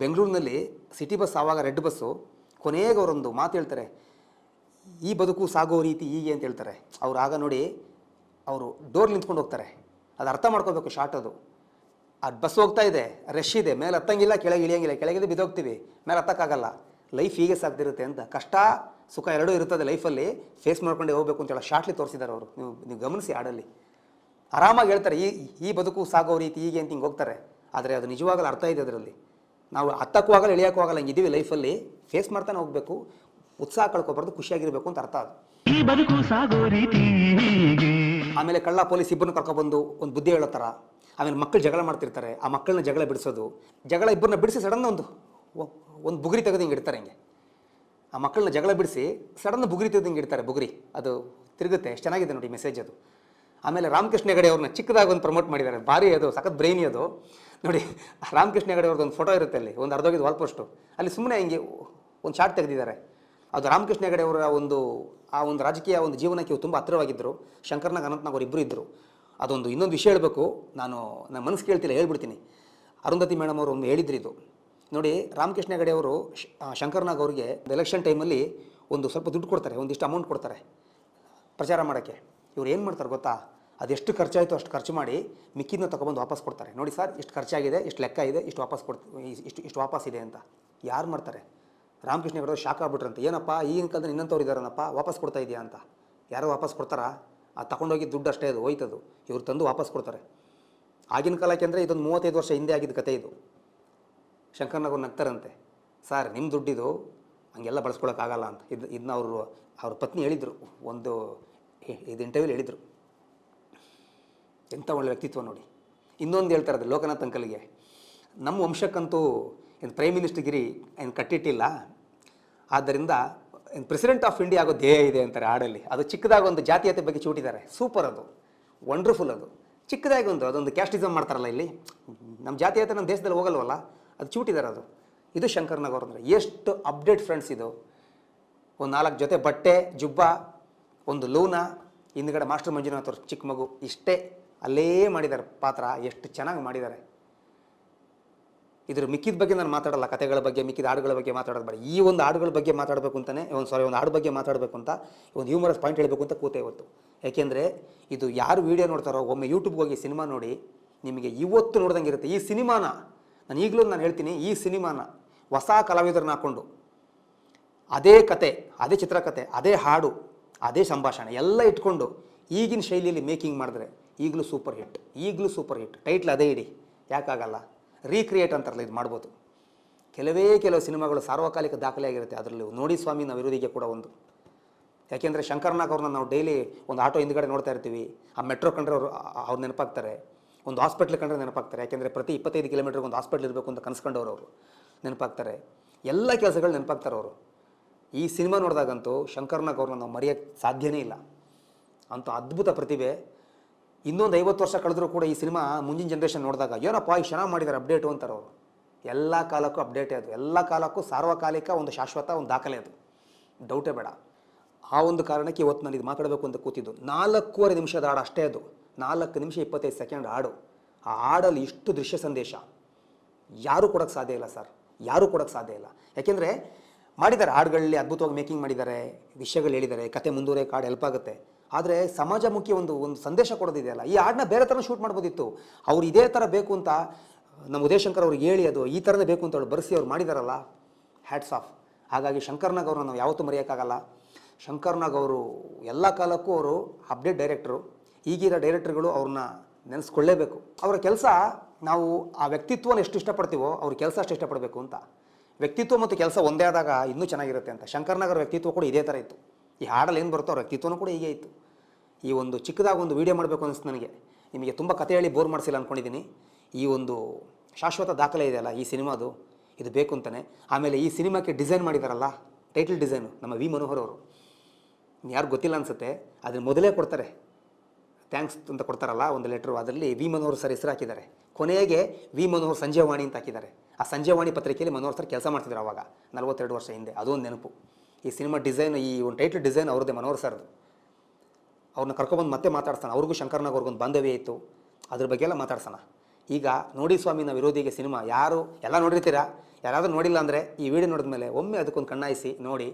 ಬೆಂಗಳೂರಿನಲ್ಲಿ ಸಿಟಿ ಬಸ್, ಆವಾಗ ರೆಡ್ ಬಸ್ಸು, ಕೊನೆಗೆ ಅವರೊಂದು ಮಾತು ಹೇಳ್ತಾರೆ, ಈ ಬದುಕು ಸಾಗೋ ರೀತಿ ಹೀಗೆ ಅಂತ ಹೇಳ್ತಾರೆ. ಅವ್ರು ಆಗ ನೋಡಿ, ಅವರು ಡೋರ್ ನಿಂತ್ಕೊಂಡು ಹೋಗ್ತಾರೆ, ಅದು ಅರ್ಥ ಮಾಡ್ಕೋಬೇಕು ಶಾರ್ಟ್ ಅದು. ಆ ಬಸ್ ಹೋಗ್ತಾ ಇದೆ, ರಶ್ ಇದೆ, ಮೇಲೆ ಹತ್ತಂಗಿಲ್ಲ, ಕೆಳಗೆ ಇಳಿಯಂಗಿಲ್ಲ, ಕೆಳಗಿದೆ ಬಿದ್ದೋಗ್ತೀವಿ, ಮೇಲೆ ಹತ್ತಕ್ಕಾಗಲ್ಲ. ಲೈಫ್ ಹೀಗೆ ಸಾಗ್ತಿರುತ್ತೆ ಅಂತ. ಕಷ್ಟ ಸುಖ ಎರಡೂ ಇರ್ತದೆ ಲೈಫಲ್ಲಿ, ಫೇಸ್ ಮಾಡ್ಕೊಂಡೇ ಹೋಗಬೇಕು ಅಂತೇಳಿ ಶಾರ್ಟ್ಲಿ ತೋರಿಸಿದ್ದಾರೆ ಅವರು. ನೀವು ಗಮನಿಸಿ, ಹಾಡಲ್ಲಿ ಆರಾಮಾಗಿ ಹೇಳ್ತಾರೆ, ಈ ಬದುಕು ಸಾಗೋ ರೀತಿ ಹೀಗೆ ಅಂತ ಹಿಂಗೆ ಹೋಗ್ತಾರೆ. ಆದರೆ ಅದು ನಿಜವಾಗಲೂ ಅರ್ಥ ಇದೆ ಅದರಲ್ಲಿ. ನಾವು ಹತ್ತಕ್ಕೂ ಆಗಲ್ಲ, ಇಳಿಯೋಕ್ಕೂ ಆಗಲ್ಲ, ಹಿಂಗಿದ್ದೀವಿ ಲೈಫಲ್ಲಿ, ಫೇಸ್ ಮಾಡ್ತಾನೆ ಹೋಗಬೇಕು, ಉತ್ಸಾಹ ಕಳ್ಕೊಬಾರ್ದು, ಖುಷಿಯಾಗಿರಬೇಕು ಅಂತ ಅರ್ಥ ಅದು. ಈ ಬದುಕು ಸಾಗೋ ರೀತಿ. ಆಮೇಲೆ ಕಳ್ಳ ಪೊಲೀಸ್ ಇಬ್ಬರನ್ನ ಕರ್ಕೊಬಂದು ಒಂದು ಬುದ್ಧಿ ಹೇಳೋ ಥರ. ಆಮೇಲೆ ಮಕ್ಕಳು ಜಗಳ ಮಾಡ್ತಿರ್ತಾರೆ, ಆ ಮಕ್ಕಳನ್ನ ಜಗಳ ಬಿಡಿಸೋದು, ಜಗಳ ಇಬ್ಬರನ್ನ ಬಿಡಿಸಿ ಸಡನ್ ಒಂದು ಬುಗುರಿ ತೆಗೆದು ಹಿಂಗೆ ಇಡ್ತಾರೆ. ಹಿಂಗೆ ಆ ಮಕ್ಕಳನ್ನ ಜಗಳ ಬಿಡಿಸಿ ಸಡನ್ ಬುಗುರಿ ತೆಗೆದು ಹಿಂಗೆ ಇಡ್ತಾರೆ. ಬುಗುರಿ ಅದು ತಿರುಗುತ್ತೆ, ಎಷ್ಟು ಚೆನ್ನಾಗಿದೆ ನೋಡಿ ಮೆಸೇಜ್ ಅದು. ಆಮೇಲೆ ರಾಮಕೃಷ್ಣ ಹೆಗಡೆ ಅವ್ರನ್ನ ಚಿಕ್ಕದಾಗಿ ಒಂದು ಪ್ರಮೋಟ್ ಮಾಡಿದ್ದಾರೆ, ಭಾರಿ ಅದು ಸಖತ್ ಬ್ರೈನಿ ಅದು ನೋಡಿ. ರಾಮಕೃಷ್ಣ ಹೆಗಡೆ ಅವ್ರದ್ದು ಒಂದು ಫೋಟೋ ಇರುತ್ತೆ ಅಲ್ಲಿ, ಒಂದು ಅರ್ಧೋಗಿದ್ದು ವಾಲ್ ಪೋಸ್ಟು, ಅಲ್ಲಿ ಸುಮ್ಮನೆ ಹಿಂಗೆ ಒಂದು ಶಾರ್ಟ್ ತೆಗೆದಿದ್ದಾರೆ. ಅದು ರಾಮಕೃಷ್ಣ ಹೆಗಡೆ ಅವರ ಒಂದು ರಾಜಕೀಯ ಒಂದು ಜೀವನಕ್ಕೆ ತುಂಬ ಹತ್ತಿರವಾಗಿದ್ದರು. ಶಂಕರ್ ನಾಗ್, ಅನಂತ್ ನಾಗ್ ಅವರು ಇಬ್ಬರು ಇದ್ದರು. ಅದೊಂದು ಇನ್ನೊಂದು ವಿಷಯ ಹೇಳಬೇಕು, ನನ್ನ ಮನಸ್ಸು ಕೇಳ್ತಿಲ್ಲ, ಹೇಳ್ಬಿಡ್ತೀನಿ. ಅರುಂಧತಿ ಮೇಡಮ್ ಅವರು ಒಂದು ಹೇಳಿದ್ರು ಇದು ನೋಡಿ. ರಾಮಕೃಷ್ಣ ಹೆಗಡೆ ಅವರು ಶಂಕರ್ನಾಗ್ ಅವರಿಗೆ ಎಲೆಕ್ಷನ್ ಟೈಮಲ್ಲಿ ಒಂದು ಸ್ವಲ್ಪ ದುಡ್ಡು ಕೊಡ್ತಾರೆ, ಒಂದಿಷ್ಟು ಅಮೌಂಟ್ ಕೊಡ್ತಾರೆ ಪ್ರಚಾರ ಮಾಡೋಕ್ಕೆ. ಇವ್ರು ಏನು ಮಾಡ್ತಾರೆ ಗೊತ್ತಾ, ಅದೆಷ್ಟು ಖರ್ಚಾಯಿತು ಅಷ್ಟು ಖರ್ಚು ಮಾಡಿ ಮಿಕ್ಕಿದ್ನ ತೊಗೊಬಂದು ವಾಪಸ್ ಕೊಡ್ತಾರೆ. ನೋಡಿ ಸರ್, ಇಷ್ಟು ಖರ್ಚಾಗಿದೆ, ಇಷ್ಟು ಲೆಕ್ಕ ಇದೆ, ಇಷ್ಟು ವಾಪಸ್ ಇಷ್ಟು ವಾಪಸ್ ಇದೆ ಅಂತ. ಯಾರು ಮಾಡ್ತಾರೆ? ರಾಮಕೃಷ್ಣ ಹೆಗಡೆ ಶಾಕ್ ಆಗ್ಬಿಟ್ರಂತೆ, ಏನಪ್ಪ ಈಗಿನ ಕಾಲದಲ್ಲಿ ಇನ್ನಂಥವ್ರು ಇದ್ದಾರನಪ್ಪ, ವಾಪಸ್ ಕೊಡ್ತಾ ಇದೆಯಾ ಅಂತ. ಯಾರೋ ವಾಪಸ್ ಕೊಡ್ತಾರಾ? ಅದು ತಗೊಂಡೋಗಿ ದುಡ್ಡು ಅಷ್ಟೇ ಅದು ಹೋಯ್ತದು, ಇವ್ರು ತಂದು ವಾಪಸ್ ಕೊಡ್ತಾರೆ. ಆಗಿನ ಕಾಲಕ್ಕೆ ಅಂದರೆ ಇದೊಂದು 35 ವರ್ಷ ಹಿಂದೆ ಆಗಿದ್ದ ಕತೆ ಇದು. ಶಂಕರ್ನಾಗ್ ಅವ್ರು ನಗ್ತಾರಂತೆ, ಸರ್ ನಿಮ್ಮ ದುಡ್ಡಿದು ಹಂಗೆಲ್ಲ ಬಳಸ್ಕೊಳಕ್ಕಾಗಲ್ಲ ಅಂತ. ಇದನ್ನ ಅವ್ರ ಪತ್ನಿ ಹೇಳಿದರು, ಇದು ಇಂಟರ್ವ್ಯೂಲಿ ಹೇಳಿದರು. ಎಂಥ ಒಳ್ಳೆ ವ್ಯಕ್ತಿತ್ವ ನೋಡಿ. ಇನ್ನೊಂದು ಹೇಳ್ತಾರೆ ಅದು ಲೋಕನಾಥ್ ಅಂಕಲ್ಗೆ, ನಮ್ಮ ವಂಶಕ್ಕಂತೂ ಏನು ಪ್ರೈಮ್ ಮಿನಿಸ್ಟರ್ಗಿರಿ ಏನು ಕಟ್ಟಿಟ್ಟಿಲ್ಲ, ಆದ್ದರಿಂದ ಪ್ರೆಸಿಡೆಂಟ್ ಆಫ್ ಇಂಡಿಯಾ ಆಗೋ ಧ್ಯೇಯ ಇದೆ ಅಂತಾರೆ ಹಾಡಲ್ಲಿ. ಅದು ಚಿಕ್ಕದಾಗಿ ಒಂದು ಜಾತೀಯತೆ ಬಗ್ಗೆ ಚೂಟಿದ್ದಾರೆ, ಸೂಪರ್, ಅದು ವಂಡರ್ಫುಲ್. ಅದು ಚಿಕ್ಕದಾಗಿ ಅದೊಂದು ಕ್ಯಾಸ್ಟಿಸಮ್ ಮಾಡ್ತಾರಲ್ಲ ಇಲ್ಲಿ, ನಮ್ಮ ಜಾತೀಯತೆ ನಮ್ಮ ದೇಶದಲ್ಲಿ ಹೋಗಲ್ವಲ್ಲ, ಅದು ಚೂಟಿದ್ದಾರೆ ಅದು. ಇದು ಶಂಕರ್ನಾಗ್ ಅವ್ರು ಅಂದರೆ ಎಷ್ಟು ಅಪ್ಡೇಟ್ ಫ್ರೆಂಡ್ಸ್ ಇದು. ಒಂದು 4 ಜೊತೆ ಬಟ್ಟೆ, ಜುಬ್ಬ, ಒಂದು ಲೂನ, ಹಿಂದ್ಗಡೆ ಮಾಸ್ಟರ್ ಮಂಜುನಾಥ್ ಅವ್ರ ಚಿಕ್ಕ ಮಗು, ಇಷ್ಟೇ ಅಲ್ಲೇ ಮಾಡಿದ್ದಾರೆ ಪಾತ್ರ. ಎಷ್ಟು ಚೆನ್ನಾಗಿ ಮಾಡಿದ್ದಾರೆ. ಇದ್ರ ಮಿಕ್ಕಿದ ಬಗ್ಗೆ ನಾನು ಮಾತಾಡಲ್ಲ, ಕಥೆಗಳ ಬಗ್ಗೆ, ಮಿಕ್ಕಿದ ಹಾಡುಗಳ ಬಗ್ಗೆ ಮಾತಾಡೋದು ಬೇಡ. ಈ ಒಂದು ಹಾಡುಗಳ ಬಗ್ಗೆ ಮಾತಾಡಬೇಕು ಅಂತಲೇ ಒಂದು ಹಾಡು ಬಗ್ಗೆ ಮಾತಾಡಬೇಕು ಅಂತ, ಒಂದು ಹ್ಯೂಮರಸ್ ಪಾಯಿಂಟ್ ಹೇಳಬೇಕು ಅಂತ ಕೂತೆ ಇವತ್ತು. ಯಾಕೆಂದರೆ ಇದು ಯಾರು ವೀಡಿಯೋ ನೋಡ್ತಾರೋ ಒಮ್ಮೆ ಯೂಟ್ಯೂಬ್ಗೆ ಹೋಗಿ ಸಿನಿಮಾ ನೋಡಿ, ನಿಮಗೆ ಇವತ್ತು ನೋಡ್ದಂಗೆ ಇರುತ್ತೆ. ಈ ಸಿನಿಮಾನ ನಾನು ಹೇಳ್ತೀನಿ, ಈ ಸಿನಿಮಾನ ಹೊಸ ಕಲಾವಿದರನ್ನ ಹಾಕ್ಕೊಂಡು ಅದೇ ಕತೆ, ಅದೇ ಚಿತ್ರಕಥೆ, ಅದೇ ಹಾಡು, ಅದೇ ಸಂಭಾಷಣೆ ಎಲ್ಲ ಇಟ್ಕೊಂಡು ಈಗಿನ ಶೈಲಿಯಲ್ಲಿ ಮೇಕಿಂಗ್ ಮಾಡಿದ್ರೆ ಈಗಲೂ ಸೂಪರ್ ಹಿಟ್. ಟೈಟ್ಲ್ ಅದೇ ಇಡಿ, ಯಾಕಾಗಲ್ಲ? ರೀಕ್ರಿಯೇಟ್ ಅಂತಾರಲ್ಲ, ಇದು ಮಾಡ್ಬೋದು. ಕೆಲವು ಸಿನಿಮಾಗಳು ಸಾರ್ವಕಾಲಿಕ ದಾಖಲೆ ಆಗಿರುತ್ತೆ. ಅದರಲ್ಲಿ ನೋಡಿ ಸ್ವಾಮಿ ನಾವು ವಿರೋಧಿಗೆ ಕೂಡ ಒಂದು. ಯಾಕೆಂದರೆ ಶಂಕರ್ನಾಗ್ ಅವ್ರನ್ನ ನಾವು ಡೈಲಿ ಒಂದು ಆಟೋ ಹಿಂದ್ಗಡೆ ನೋಡ್ತಾ ಇರ್ತೀವಿ. ಆ ಮೆಟ್ರೋ ಕಂಡ್ರೆ ಅವ್ರು ನೆನಪಾಗ್ತಾರೆ, ಒಂದು ಹಾಸ್ಪಿಟ್ಲ್ ಕಂಡ್ರೆ ನೆನಪಾಗ್ತಾರೆ. ಯಾಕೆಂದರೆ ಪ್ರತಿ 25 ಕಿಲೋಮೀಟ್ರಿಗೆ ಒಂದು ಹಾಸ್ಪಿಟ್ಲ್ ಇರಬೇಕು ಅಂತ ಕನಸ್ಕೊಂಡವ್ರು ಅವರು ನೆನಪಾಗ್ತಾರೆ. ಎಲ್ಲ ಕೆಲಸಗಳು ನೆನಪಾಗ್ತಾರೆ ಅವರು. ಈ ಸಿನಿಮಾ ನೋಡಿದಾಗಂತೂ ಶಂಕರ್ನಾಗ್ ಅವ್ರನ್ನ ನಾವು ಮರೆಯೋಕ್ಕೆ ಸಾಧ್ಯನೇ ಇಲ್ಲ. ಅಂಥ ಅದ್ಭುತ ಪ್ರತಿಭೆ. ಇನ್ನೊಂದು 50 ವರ್ಷ ಕಳೆದರೂ ಕೂಡ ಈ ಸಿನಿಮಾ ಮುಂದಿನ ಜನ್ರೇಷನ್ ನೋಡಿದಾಗ ಏನಪ್ಪ ಈ ಚೆನ್ನಾಗಿ ಮಾಡಿದ್ದಾರೆ ಅಪ್ಡೇಟು ಅಂತಾರೆ ಅವರು. ಎಲ್ಲ ಕಾಲಕ್ಕೂ ಅಪ್ಡೇಟೇ ಅದು, ಎಲ್ಲ ಕಾಲಕ್ಕೂ ಸಾರ್ವಕಾಲಿಕ, ಒಂದು ಶಾಶ್ವತ, ಒಂದು ದಾಖಲೆ ಅದು, ಡೌಟೇ ಬೇಡ. ಆ ಒಂದು ಕಾರಣಕ್ಕೆ ಇವತ್ತು ನಾನು ಇದು ಮಾತಾಡಬೇಕು ಅಂತ ಕೂತಿದ್ದು. 4.25 ನಿಮಿಷದ ಹಾಡು ಅಷ್ಟೇ ಅದು, 4 ನಿಮಿಷ 25 ಸೆಕೆಂಡ್ ಹಾಡು. ಆ ಹಾಡಲ್ಲಿ ಇಷ್ಟು ದೃಶ್ಯ ಸಂದೇಶ ಯಾರೂ ಕೊಡೋಕ್ಕೆ ಸಾಧ್ಯ ಇಲ್ಲ ಸರ್, ಯಾರೂ ಕೊಡೋಕ್ಕೆ ಸಾಧ್ಯ ಇಲ್ಲ. ಯಾಕೆಂದರೆ ಮಾಡಿದ್ದಾರೆ ಹಾಡುಗಳಲ್ಲಿ, ಅದ್ಭುತವಾಗಿ ಮೇಕಿಂಗ್ ಮಾಡಿದ್ದಾರೆ, ವಿಷಯಗಳು ಹೇಳಿದ್ದಾರೆ, ಕತೆ ಮುಂದುವರೆ ಹಾಡು ಹೆಲ್ಪ್ ಆಗುತ್ತೆ. ಆದರೆ ಸಮಾಜಮುಖಿ ಒಂದು ಸಂದೇಶ ಕೊಡೋದಿದೆಯಲ್ಲ, ಈ ಹಾಡನ್ನ ಬೇರೆ ಥರ ಶೂಟ್ ಮಾಡ್ಬೋದಿತ್ತು. ಅವ್ರು ಇದೇ ಥರ ಬೇಕು ಅಂತ ನಮ್ಮ ಉದಯಶಂಕರ್ ಅವ್ರಿಗೆ ಹೇಳಿ ಅದು ಈ ಥರನೇ ಬೇಕು ಅಂತ ಅವ್ರು ಬರೆಸಿ ಅವ್ರು ಮಾಡಿದಾರಲ್ಲ, ಹ್ಯಾಟ್ಸ್ ಆಫ್. ಹಾಗಾಗಿ ಶಂಕರ್ನಾಗ್ ಅವ್ರನ್ನ ನಾವು ಯಾವತ್ತೂ ಮರೆಯೋಕ್ಕಾಗಲ್ಲ. ಶಂಕರ್ನಾಗ್ ಅವರು ಎಲ್ಲ ಕಾಲಕ್ಕೂ ಅವರು ಅಪ್ಡೇಟ್ ಡೈರೆಕ್ಟ್ರು. ಈಗಿರೋ ಡೈರೆಕ್ಟರ್ಗಳು ಅವ್ರನ್ನ ನೆನೆಸ್ಕೊಳ್ಳೇಬೇಕು. ಅವರ ಕೆಲಸ, ನಾವು ಆ ವ್ಯಕ್ತಿತ್ವನ ಎಷ್ಟು ಇಷ್ಟಪಡ್ತೀವೋ ಅವ್ರ ಕೆಲಸ ಅಷ್ಟು ಇಷ್ಟಪಡಬೇಕು ಅಂತ. ವ್ಯಕ್ತಿತ್ವ ಮತ್ತು ಕೆಲಸ ಒಂದೇ ಆದಾಗ ಇನ್ನೂ ಚೆನ್ನಾಗಿರುತ್ತೆ ಅಂತ. ಶಂಕರ್ನಾಗ್ ಅವ್ರ ವ್ಯಕ್ತಿತ್ವ ಕೂಡ ಇದೇ ಥರ ಇತ್ತು. ಈ ಹಾಡಲ್ಲಿ ಏನು ಬರುತ್ತೋ ಅವ್ರ ವ್ಯಕ್ತಿತ್ವನೂ ಕೂಡ ಹೀಗೆ ಇತ್ತು. ಈ ಒಂದು ಚಿಕ್ಕದಾಗಿ ಒಂದು ವೀಡಿಯೋ ಮಾಡಬೇಕು ಅನಿಸ್ತು ನನಗೆ. ನಿಮಗೆ ತುಂಬ ಕತೆ ಹೇಳಿ ಬೋರ್ ಮಾಡಿಸಿಲ್ಲ ಅಂದ್ಕೊಂಡಿದ್ದೀನಿ. ಈ ಒಂದು ಶಾಶ್ವತ ದಾಖಲೆ ಇದೆಯಲ್ಲ ಈ ಸಿನಿಮಾದು, ಇದು ಬೇಕು ಅಂತಲೇ. ಆಮೇಲೆ ಈ ಸಿನಿಮಾಕ್ಕೆ ಡಿಸೈನ್ ಮಾಡಿದಾರಲ್ಲ, ಟೈಟಲ್ ಡಿಸೈನು ನಮ್ಮ ವಿ ಮನೋಹರ್ ಅವರು. ಯಾರು ಗೊತ್ತಿಲ್ಲ ಅನಿಸುತ್ತೆ, ಅದನ್ನು ಮೊದಲೇ ಕೊಡ್ತಾರೆ, ಥ್ಯಾಂಕ್ಸ್ ಅಂತ ಕೊಡ್ತಾರಲ್ಲ ಒಂದು ಲೆಟ್ರು, ಅದರಲ್ಲಿ ವಿ ಮನೋಹರ್ ಸರ್ ಹೆಸರು ಹಾಕಿದ್ದಾರೆ. ಕೊನೆಗೆ ವಿ ಮನೋಹರ್ ಸಂಜೆವಾಣಿ ಅಂತ ಹಾಕಿದ್ದಾರೆ. ಆ ಸಂಜೆವಾಣಿ ಪತ್ರಿಕೆಯಲ್ಲಿ ಮನೋಹರ್ ಸರ್ ಕೆಲಸ ಮಾಡ್ತಿದ್ರು ಆವಾಗ 42 ವರ್ಷ ಹಿಂದೆ. ಅದೊಂದು ನೆನಪು. ಈ ಸಿನಿಮಾ ಡಿಸೈನ್, ಈ ಒಂದು ಟೈಟಲ್ ಡಿಸೈನ್ ಅವ್ರದ್ದೇ, ಮನೋಹರ್ ಸರ್ದು. ಅವ್ರನ್ನ ಕರ್ಕೊಬಂದು ಮತ್ತೆ ಮಾತಾಡ್ಸೋಣ. ಅವ್ರಿಗೂ ಶಂಕರ್ನಾಗ್ ಅವ್ರಿಗೊಂದು ಬಾಂಧವ್ಯ ಇತ್ತು, ಅದ್ರ ಬಗ್ಗೆ ಎಲ್ಲ ಮಾತಾಡ್ಸೋಣ. ಈಗ ನೋಡಿ ಸ್ವಾಮಿ ನಾವು ವಿರೋಧಿಗೆ ಸಿನಿಮಾ ಯಾರು ಎಲ್ಲ ನೋಡಿರ್ತೀರಾ, ಯಾರಾದರೂ ನೋಡಿಲ್ಲ ಅಂದರೆ ಈ ವಿಡಿಯೋ ನೋಡಿದ ಮೇಲೆ ಒಮ್ಮೆ ಅದಕ್ಕೊಂದು ಕಣ್ಣಾಯಿಸಿ ನೋಡಿ.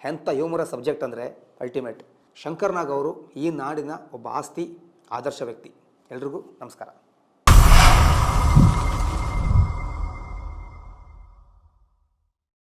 ಎಂಥ ಹ್ಯೂಮರಸ್ ಸಬ್ಜೆಕ್ಟ್ ಅಂದರೆ ಅಲ್ಟಿಮೇಟ್. ಶಂಕರ್ನಾಗ್ ಅವರು ಈ ನಾಡಿನ ಒಬ್ಬ ಆಸ್ತಿ, ಆದರ್ಶ ವ್ಯಕ್ತಿ. ಎಲ್ರಿಗೂ ನಮಸ್ಕಾರ.